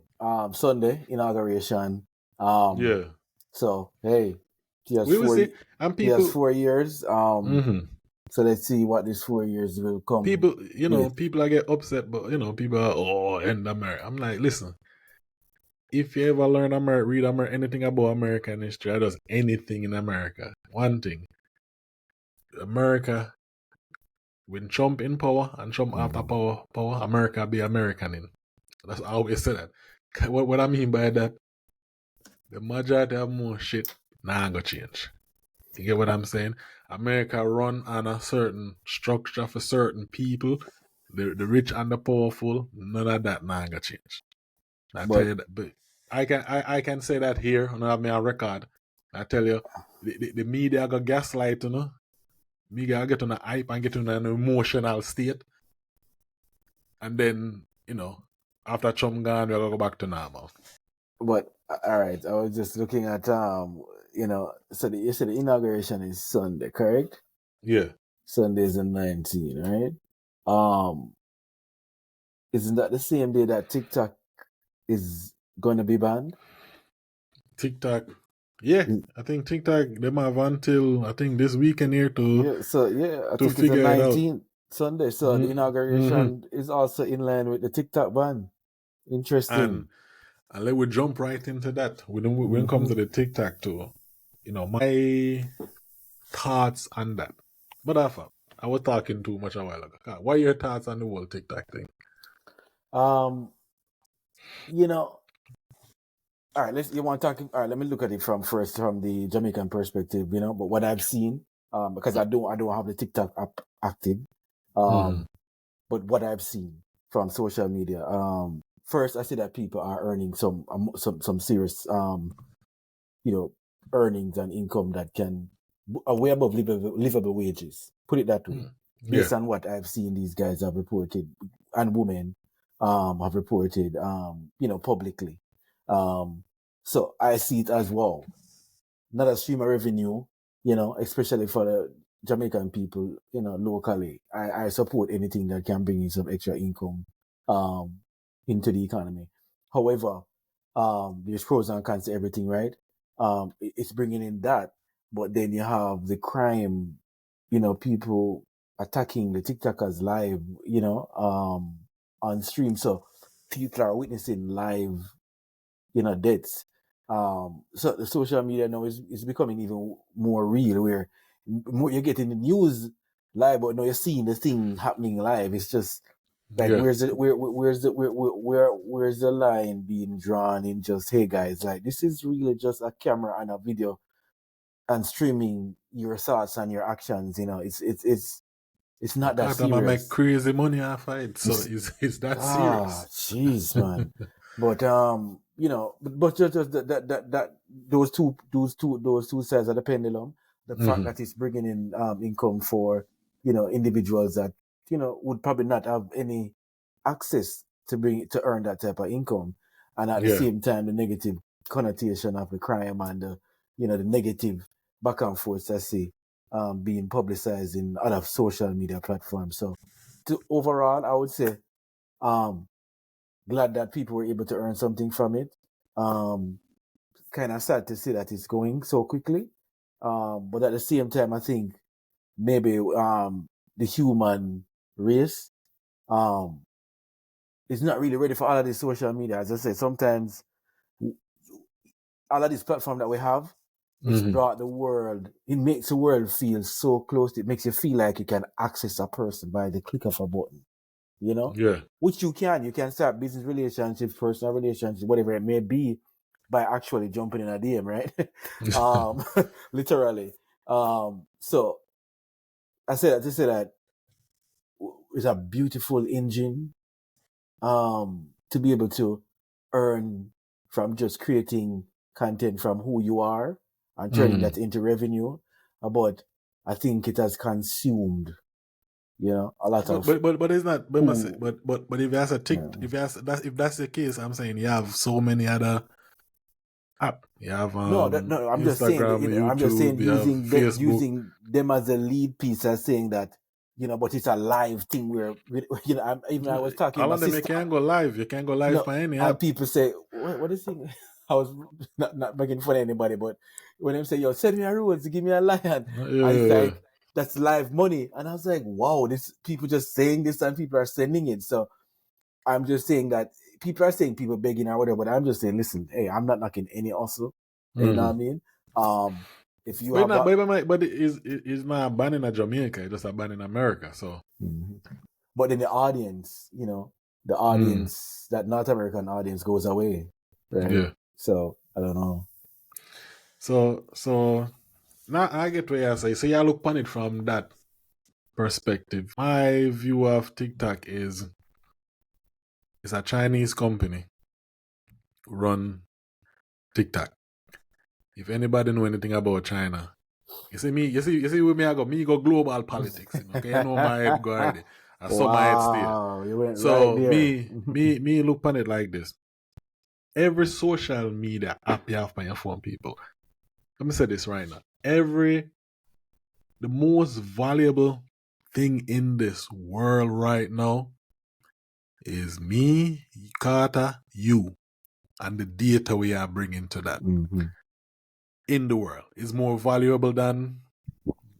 Sunday, inauguration. Yeah. So, hey, he has, we will see. And people, he has 4 years. So let's see what these 4 years will come. People, people are get upset, but, people are, end America. I'm like, listen, if you ever learn read anything about American history, or does anything in America, one thing, America, when Trump in power and Trump after power, America be American in. That's how I always say that. What I mean by that, the majority of more shit gonna change. You get what I'm saying? America run on a certain structure for certain people, the rich and the powerful. None of that gonna change. I tell you that, but I can say that here, and I have me on record. I tell you, the media got gaslight, Media get on a hype and get on an emotional state, and then after Trump gone, we're gonna go back to normal. But all right, I was just looking at so you said the inauguration is Sunday, correct? Yeah. Sunday is the 19th, right? Isn't that the same day that TikTok is going to be banned? TikTok, yeah, I think TikTok they have until I think this weekend here to I think it's the 19th Sunday. So the inauguration is also in line with the TikTok ban. Interesting. And let we jump right into that. When it comes to the TikTok too, my thoughts on that. But I was talking too much a while ago. What are your thoughts on the whole TikTok thing? All right, let me look at it from the Jamaican perspective, but what I've seen, because I don't have the TikTok app active, but what I've seen from social media, first I see that people are earning some serious, earnings and income that can way above livable wages. Put it that way. Based on what I've seen, these guys have reported, and women have reported, publicly. So I see it as well, not a stream of revenue, especially for the Jamaican people, locally. I support anything that can bring in some extra income into the economy. However, there's pros and cons to everything, right? It's bringing in that, but then you have the crime, people attacking the TikTokers live, on stream. So people are witnessing live, deaths. So the social media now is becoming even more real, where you're getting the news live, but now you're seeing the thing happening live. It's just like, where's the line being drawn in just, hey guys, like, this is really just a camera and a video and streaming your thoughts and your actions. It's It's not that Carter man make serious. crazy money off of it, so it's that serious. Jeez, man. But you know, but just that those two sides of the pendulum, the fact that it's bringing in income for, you know, individuals that, you know, would probably not have any access to earn that type of income, and at the same time the negative connotation of the crime and the, you know, the negative back and forth, I see, being publicized in other social media platforms. So overall, I would say glad that people were able to earn something from it. Kind of sad to see that it's going so quickly. But at the same time, I think maybe the human race is not really ready for all of this social media. As I say, sometimes all of this platform that we have, it's brought the world, it makes the world feel so close. It makes you feel like you can access a person by the click of a button, you know? Yeah. Which you can start business relationships, personal relationships, whatever it may be, by actually jumping in a DM, right? Literally. So I say that to say that it's a beautiful engine to be able to earn from just creating content from who you are and turning that into revenue. But I think it has consumed, you know, a lot of. But it's not. But if that's a tick, if that's the case, I'm saying you have so many other app. You have No, I'm just saying that, Instagram, you know, YouTube, I'm just saying you have Facebook. using them as a lead piece as saying that, you know, but it's a live thing where, you know, I was talking All about of them, you can't go live. You can't go live for any app. And people say, what is it? I was not making fun of anybody, but when them say, yo, send me a rules, give me a lion, it's like, that's live money. And I was like, wow, this people just saying this and people are sending it. So I'm just saying that people are saying people begging or whatever, but I'm just saying, listen, hey, I'm not knocking any hustle. You know what I mean? If you have but it's not banning in Jamaica, it's just a ban in America. So but then the audience, you know, the audience, that North American audience goes away. Right? Yeah. So I don't know. So now I get what you say. So you look upon it from that perspective. My view of TikTok is it's a Chinese company run TikTok. If anybody know anything about China, you see where me go global politics. Okay, you know my head go already. I saw my head stay. You went So right there. me look upon it like this. Every social media app you have on your phone, people. Let me say this right now. The most valuable thing in this world right now is me, Carter, you, and the data we are bringing to that. In the world is more valuable than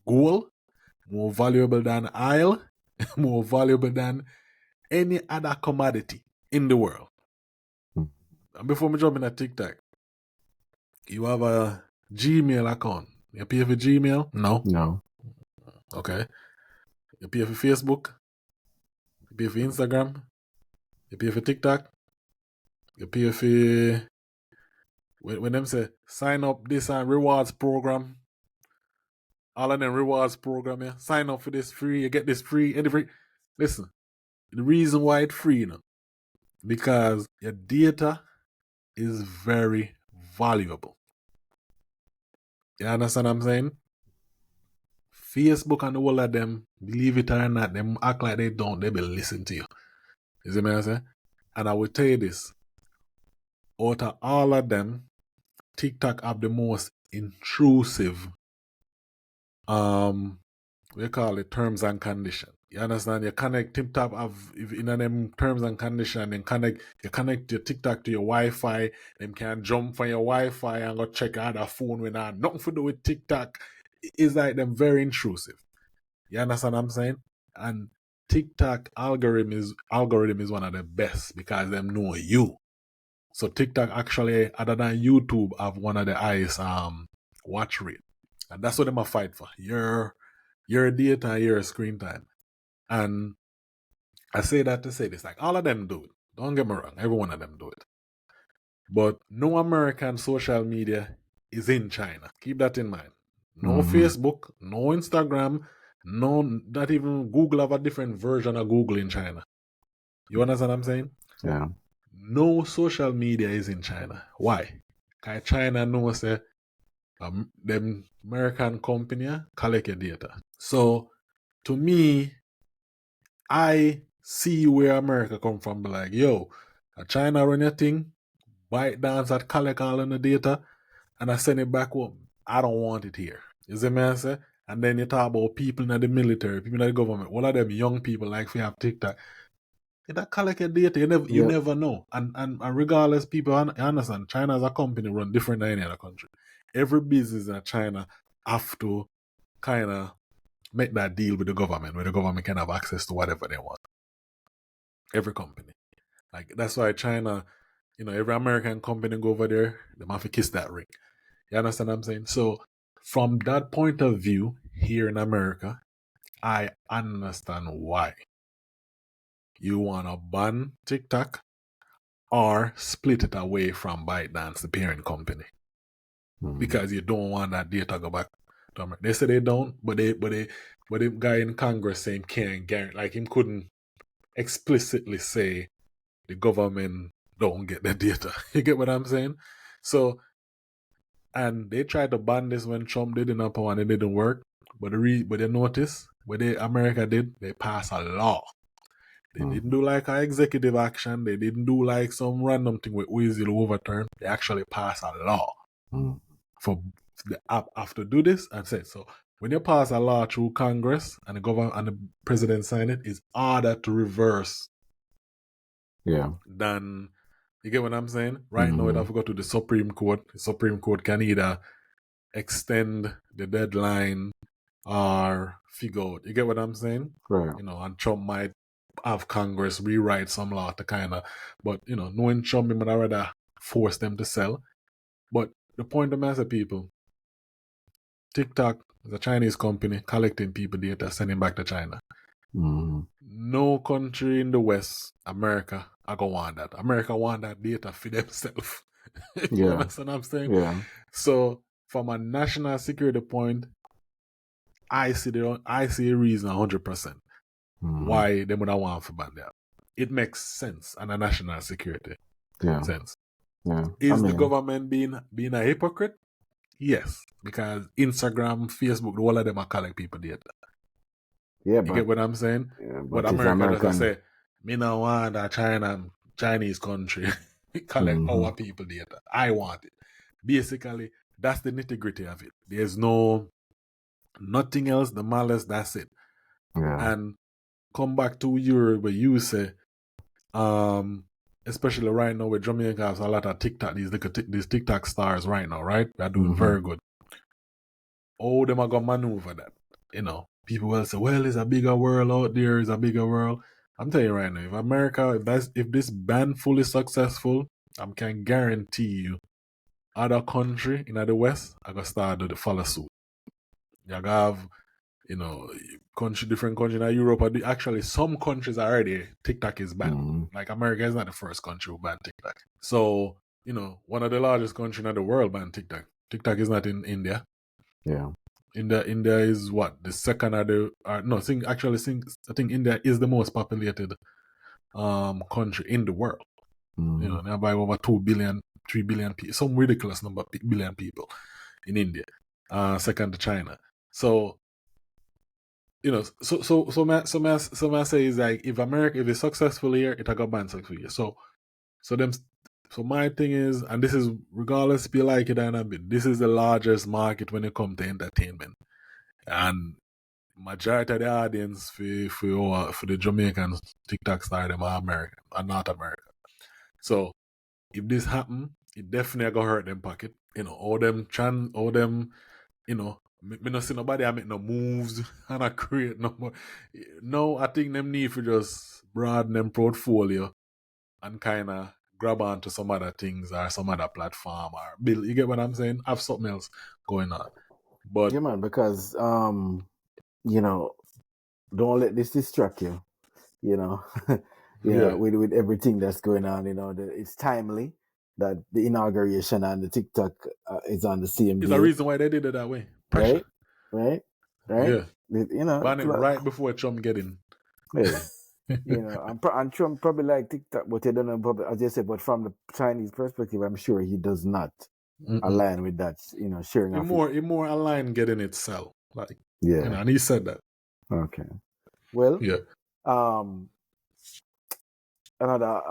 gold, more valuable than oil, more valuable than any other commodity in the world. And before me jump in at TikTok, you have a Gmail account. You pay for Gmail? No. Okay. You pay for Facebook? You pay for Instagram? You pay for TikTok? You pay for when them say sign up this and rewards program. All of them rewards program, yeah. Sign up for this free, you get this free, any free. Listen, the reason why it's free, you know, because your data is very valuable. You understand what I'm saying? Facebook and all of them, believe it or not, them act like they don't, they be listen to you. You see what I'm saying? And I will tell you this. Out of all of them, TikTok have the most intrusive we call it terms and condition. You understand? You connect TikTok if in them terms and condition, then you connect your TikTok to your Wi-Fi, them can jump from your Wi-Fi and go check other phone when I nothing to do with TikTok. It's like them very intrusive. You understand what I'm saying? And TikTok algorithm is one of the best because them know you. So TikTok actually, other than YouTube, have one of the highest watch rate. And that's what them a fight for. Your data and your screen time. And I say that to say this, like all of them do it. Don't get me wrong, every one of them do it. But no American social media is in China. Keep that in mind. No Facebook, no Instagram, No, not even Google have a different version of Google in China. You understand what I'm saying? Yeah. No social media is in China. Why? Because China knows that them American company collect your data. So to me, I see where America come from. Be like, yo, China run your thing, bite dance at collect all of the data, and I send it back home. I don't want it here. You see me I say? And then you talk about people in the military, people in the government. All of them young people like we have TikTok. That collect your data, you Yep. never know. And regardless, people understand China as a company run different than any other country. Every business in China have to kind of make that deal with the government, where the government can have access to whatever they want. Every company. Like that's why China, every American company go over there, they have to kiss that ring. You understand what I'm saying? So from that point of view, here in America, I understand why you wanna ban TikTok or split it away from ByteDance, the parent company, because you don't want that data go back to America. They say they don't, but the guy in Congress saying can't guarantee, like him couldn't explicitly say the government don't get the data. You get what I'm saying? So, and they tried to ban this when Trump did in power and it didn't work. But they notice what America did, they passed a law. They didn't do like an executive action. They didn't do like some random thing with easy to overturn. They actually passed a law for the app have to do this and say so. When you pass a law through Congress and the government and the president sign it, it's harder to reverse. Yeah. Than you get what I'm saying? Right now, it have to go to the Supreme Court. The Supreme Court can either extend the deadline or figure out. You get what I'm saying? Right. And Trump might have Congress rewrite some law to kind of, but knowing Trump, he might rather force them to sell. But the point of matter, people, TikTok is a Chinese company collecting people data, sending back to China. No country in the West, America, I go want that. America want that data for themselves. You understand what I'm saying? Yeah. So from a national security point, I see a reason 100% why they would want to ban that. It makes sense on a national security sense. Yeah. Is the government being a hypocrite? Yes, because Instagram, Facebook, all of them are collect people data. Yeah, you get what I'm saying? Yeah, but America just say, me no want that Chinese country collect our people data. I want it. Basically, that's the nitty gritty of it. There's nothing else, the malice, that's it. Yeah. And come back to Europe where you say, especially right now with Jamaica has a lot of TikTok, these TikTok stars right now, right? They're doing very good. Oh, them are gonna maneuver that. People will say, well, there's a bigger world out there, it's a bigger world. I'm telling you right now, if America, if this ban fully successful, I can guarantee you other country in the West are gonna start to follow suit. You have, different countries in Europe. Actually, some countries already TikTok is banned. Like America is not the first country who banned TikTok. So, one of the largest countries in the world banned TikTok. TikTok is not in India. Yeah. India is what? The second I think India is the most populated country in the world. They have over 2 billion, 3 billion people, some ridiculous number of billion people in India. Second to China. So, so I say is like, if America, if it's successful here, it got banned successful here. So my thing is, and this is regardless if you like it or not, this is the largest market when it comes to entertainment. And majority of the audience for the Jamaican TikTok star them are American and not American. So if this happen, it definitely gonna hurt them pocket. All them, me not see nobody I make no moves and I create no more. No, I think them need to just broaden them portfolio and kind of grab onto some other things or some other platform or build. You get what I'm saying? Have something else going on. But yeah, man, because don't let this distract you. Yeah. With everything that's going on, it's timely that the inauguration and the TikTok is on the same It's day. a reason why they did it that way. Pressure. Right? Yeah. Ban it right before Trump get in. Hey, and Trump probably like TikTok, but I don't know, probably, as you said, but from the Chinese perspective, I'm sure he does not align with that, sharing He of more aligned getting it sell. Like, yeah. and he said that. Okay. Well, Yeah. Another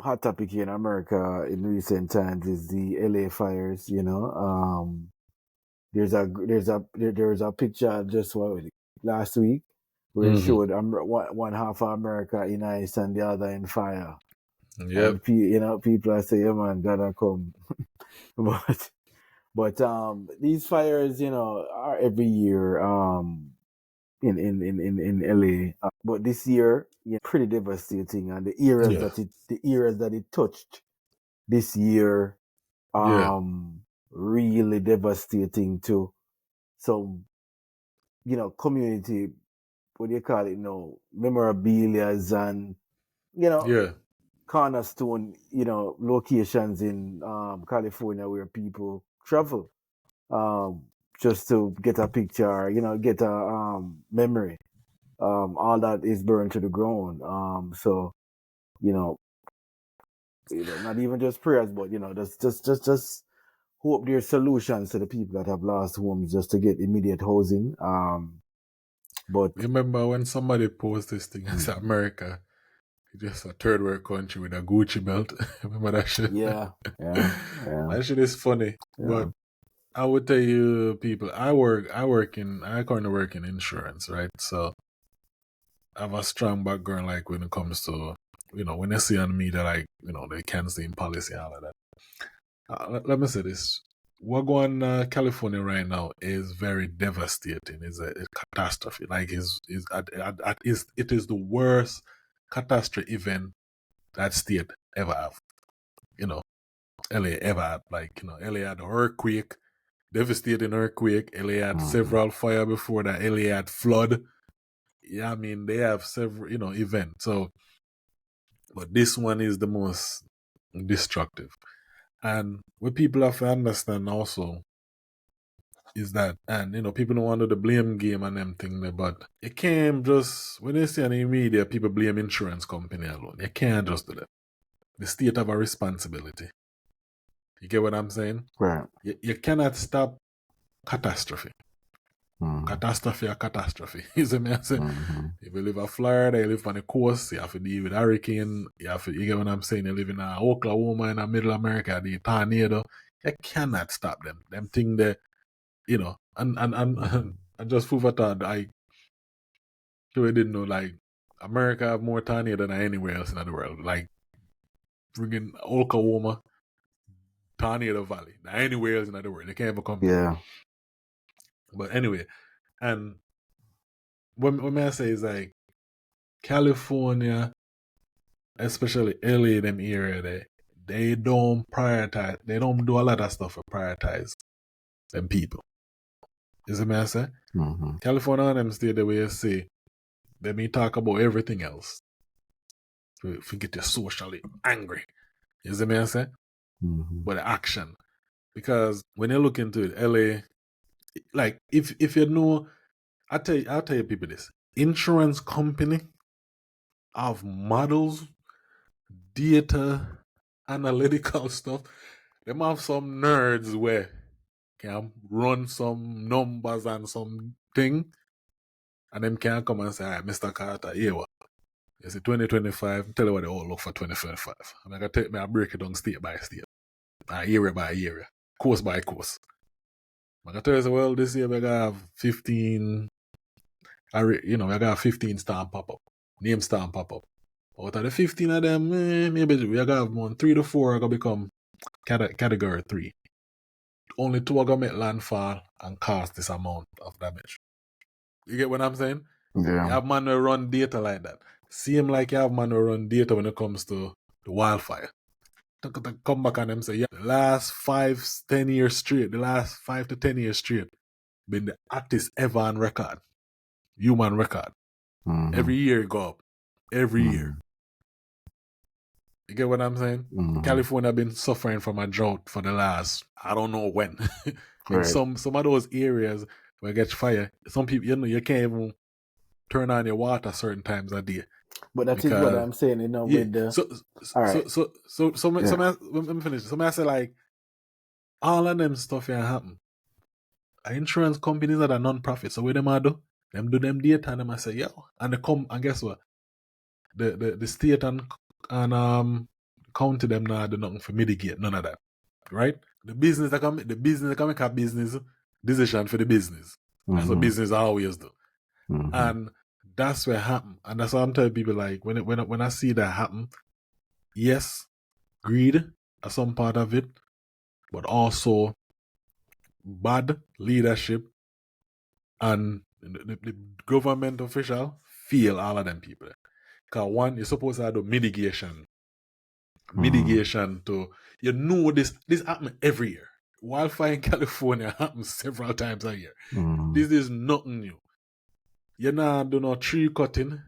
hot topic here in America in recent times is the LA fires. There's a picture just last week where it showed one half of America in ice and the other in fire. Yep. And people are saying, "Yeah, man, gotta come." but these fires, are every year in LA. But this year, pretty devastating, and the areas that it touched this year, really devastating to some, community. What do you call it? Memorabilia's and cornerstone, locations in California where people travel just to get a picture, get a memory. All that is burned to the ground. So, not even just prayers, but just hope there's solutions to the people that have lost homes just to get immediate housing. But remember when somebody posted this thing and said America, just a third world country with a Gucci belt. Remember that shit? Yeah. That shit is funny. Yeah. But I would tell you, people, I currently work in insurance, right? So I have a strong background, like when it comes to, when they see on me that they canceling policy and all of that. Let me say this. What going on California right now is very devastating. It's a catastrophe. Like it is the worst catastrophe event that state ever have. LA ever had. Like, LA had an earthquake, devastating earthquake. LA had several fire before that. LA had flood. Yeah, I mean, they have several, events. So, but this one is the most destructive. And what people have to understand also is that, and people don't want to do the blame game and them thing there, but you can't just, when you see in the media, people blame insurance company alone. You can't just do that. The state have a responsibility. You get what I'm saying? Right. You cannot stop catastrophe. Catastrophe. You see me? I say, if you live in Florida, you live on the coast, you have to deal with hurricane, you get what I'm saying? You live in Oklahoma, in the middle America, the tornado. You cannot stop them. Them thing there, and just food for thought, I sure didn't know, like, America have more tornado than anywhere else in the world. Like, friggin' Oklahoma, Tornado Valley, than anywhere else in the world. They can't even compare. Yeah. But anyway, and what I say is, like, California, especially LA, them area, they don't prioritize. They don't do a lot of stuff to prioritize them people. You see me I say? California and them stay the way you say, they may talk about everything else. If you get you socially angry. You see me I say? But the action. Because when you look into it, LA, like, if you know, I'll tell you people this. Insurance company have models, data, analytical stuff. Them have some nerds where can run some numbers and some thing, and them can come and say, "Alright, Mr. Carter, here what? You see 2025, tell you what they all look for 2025. I'm gonna take me and break it down state by state, area by area, coast by coast. I'm gonna tell you, well, this year we're gonna have 15, we're gonna have 15 stamp pop up, name stamp pop up. Out of the 15 of them, maybe we're gonna have one, 3 to 4 are gonna become category 3. Only 2 are gonna make landfall and cause this amount of damage. You get what I'm saying? Yeah. You have man who run data like that. Same like you have man who run data when it comes to the wildfire. Come back and them say, yeah, the last 5-10 years straight, the last 5 to 10 years straight, been the hottest ever on record. Human record. Every year go up. Every year. You get what I'm saying? California been suffering from a drought for the last, I don't know when. In some of those areas where it gets fire. Some people, you can't even turn on your water certain times a day. But that is what I'm saying, with the... All right. So let me finish. So I say like, all of them stuff here happen. Insurance companies are the non-profit. So what them I do? Them do them data and them I say, yo. And they come and guess what? The state and county them now do nothing for mitigate none of that. Right? The business that can make a business decision for the business. That's what business always do. And that's what happen. And that's what I'm telling people, like, when I see that happen, yes, greed are some part of it, but also bad leadership and the government official feel all of them people. Because one, you're supposed to do mitigation. Mitigation to, this happens every year. Wildfire in California happens several times a year. This is nothing new. You not do no tree cutting.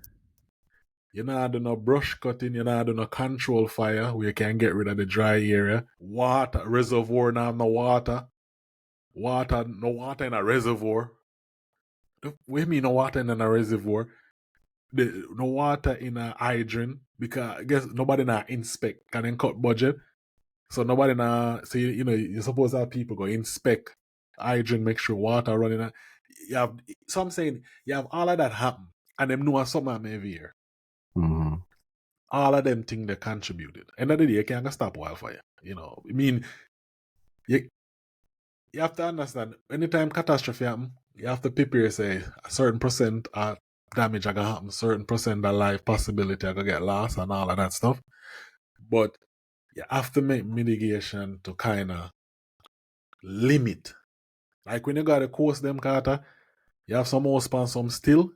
You not do no brush cutting. You not do no control fire where you can get rid of the dry area. Water, reservoir now no water. No water in a reservoir. What do you mean no water in a reservoir? No water in a hydrant because I guess nobody now inspect. Can then cut budget. So nobody now, so you're supposed to have people go inspect hydrant, make sure water running. So I'm saying you have all of that happen and them know something happen every year. All of them think they contributed. End of the day, you can't stop wildfire. I mean, you have to understand, anytime catastrophe happen, you have to prepare, say, a certain percent of damage are going to happen, certain percent of life possibility are going to get lost and all of that stuff. But you have to make mitigation to kind of limit. Like when you got to coast them, Carter, you have some house and some still.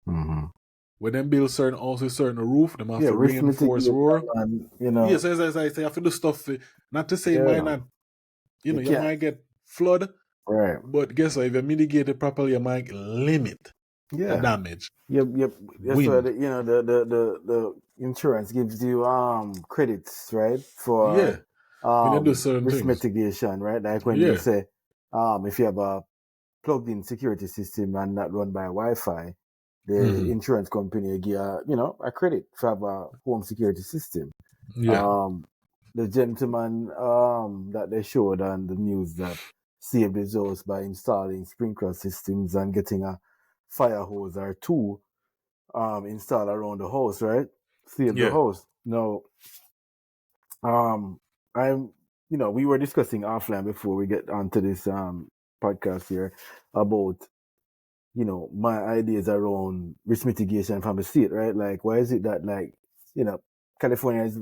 When them build certain houses, certain roof, them have to reinforce roar. And, Yes, as I say, you have to do stuff. Not to say you might not, you might get flood. Right. But guess what? If you mitigate it properly, you might limit the damage. Yep. That's why the insurance gives you credits, right? For when you do certain risk things. mitigation, right? Like when you say if you have a plugged-in security system and not run by Wi-Fi, the insurance company give a credit for have a home security system. The gentleman that they showed on the news that saved his house by installing sprinkler systems and getting a fire hose or two installed around the house, right? Saved the house. Now, we were discussing offline before we get onto this podcast here about my ideas around risk mitigation from the state, right? Like, why is it that, like, California is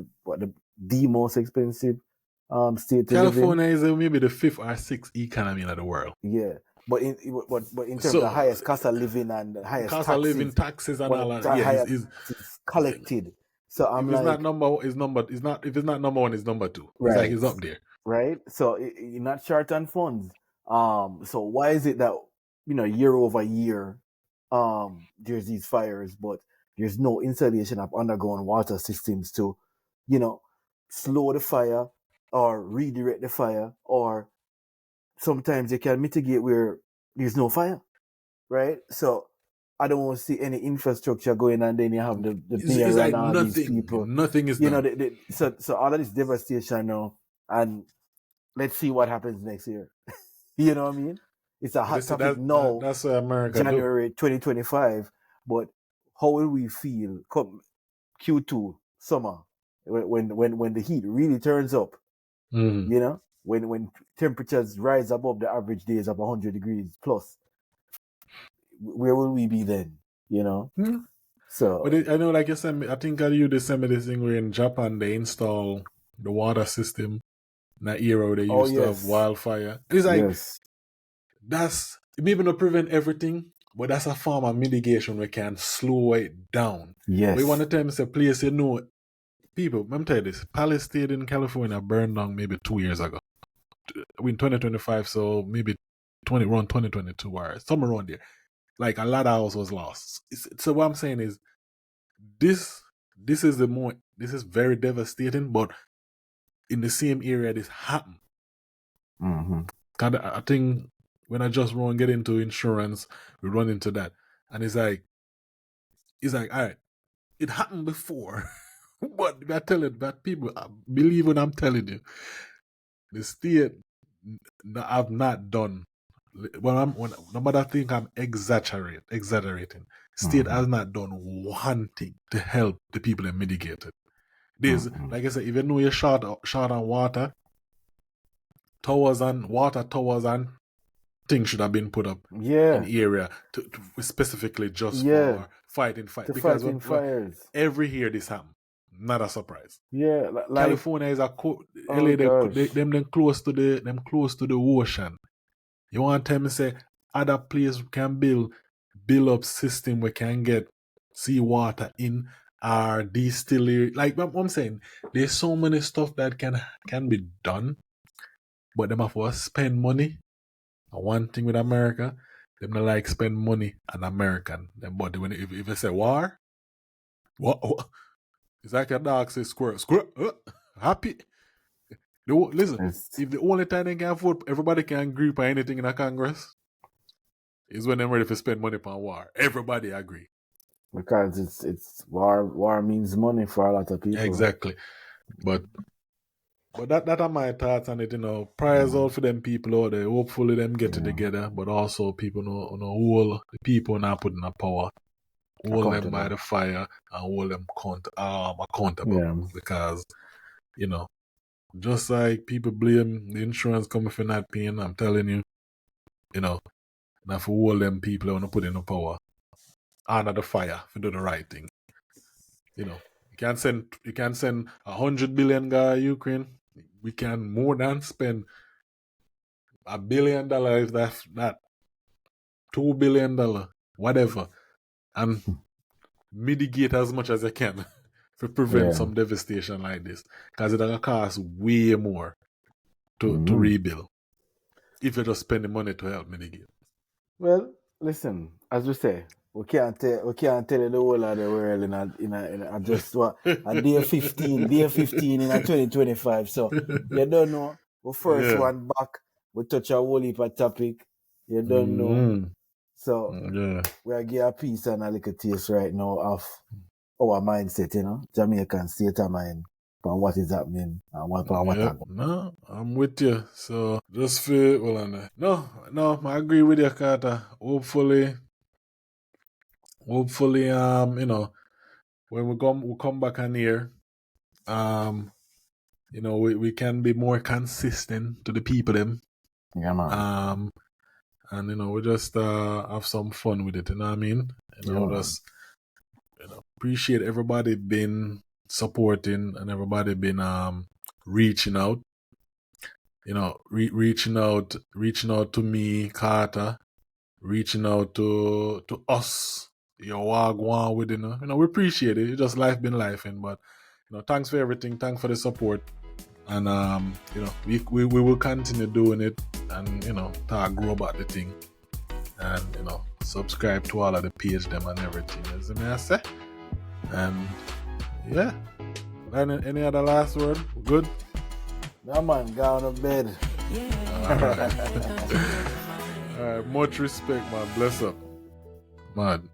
the most expensive state to California is maybe the 5th or 6th economy in the world. Yeah, but in terms of the highest cost of living and the highest cost of living, taxes and all that, is collected. So I'm if it's not number one, if it's not number one, it's number two. Right. It's like it's up there. Right. So you're not short on funds. So why is it that year over year there's these fires, but there's no installation of underground water systems to slow the fire or redirect the fire, or sometimes you can mitigate where there's no fire, right? So I don't want to see any infrastructure going on. Then you have the mayor and like all nothing, these people. Nothing is done. So all of this devastation now, and let's see what happens next year. You know what I mean? It's a hot topic now. That's what America January 2025. But how will we feel come Q2 summer when the heat really turns up? When temperatures rise above the average days of 100 degrees plus, where will we be then? So, but I know, like you said, I think you sent me this thing where in Japan they install the water system in that era where they used to have wildfire. It's like that's maybe not prevent everything, but that's a form of mitigation we can slow it down. Yes. We want to tell me, say, place people, let me tell you this, Palace State in California burned down maybe 2 years ago. In 2025, so maybe around 2022 or somewhere around there. Like a lot of house was lost. So what I'm saying is, this is very devastating, but in the same area this happened. I think when I just want to get into insurance, we run into that. And it's like, all right, it happened before. But I tell you that people believe when I'm telling you, the state have not done. No matter I think I'm exaggerating. State has not done one thing to help the people and mitigate it. There's, like I said, if you know you're short on water, water towers and things should have been put up in area to specifically just for fighting because fires. Every year this happen. Not a surprise. Yeah, like California is LA. Them close to the ocean. You want to tell me say other places can build up system we can get seawater in our distillery. Like I'm saying, there's so many stuff that can be done, but them have to spend money. And one thing with America, them not like spend money on American. But if you say war, what? It's like a dog says squirrel, happy. Listen, if the only time they can vote, everybody can agree on anything in a Congress, is when they're ready to spend money on war. Everybody agree. Because it's war. War means money for a lot of people. Exactly. But that are my thoughts on it, Prayers out for them people out there. Hopefully them get it together, but also people know who the people now putting the power. Hold them by the fire and hold them accountable. Because, just like people blame the insurance company for not paying, I'm telling you, now for hold them people want to put in the power under the fire to do the right thing. You can send 100 billion guys Ukraine. We can more than spend $1 billion if that's that $2 billion, whatever, and mitigate as much as I can to prevent some devastation like this, because it's gonna cost way more to rebuild if you just spend the money to help mitigate. Well, listen, as we say, we can't tell you the whole of the world in just a day 15 in a 2025. So you don't know. We first one back, we touch a whole heap of topic. You don't know. So we are give a piece and a little taste right now of our mindset, Jamaican state of mind on what is happening and what happened. No, I'm with you. So just feel no, I agree with you, Carter. Hopefully, when we come back on here, we can be more consistent to the people them. Yeah, man. And we just have some fun with it, you know what I mean? Just appreciate everybody been supporting and everybody been reaching out. Reaching out to me, Carter, reaching out to us. Wagwan with we appreciate it. It's just life been lifing, but thanks for everything. Thanks for the support, and we will continue doing it, and grow about the thing, and subscribe to all of the page them and everything, as I say. And yeah, any other last word? Good. No man, go on to bed. All right. All right. Much respect, man. Bless up, man.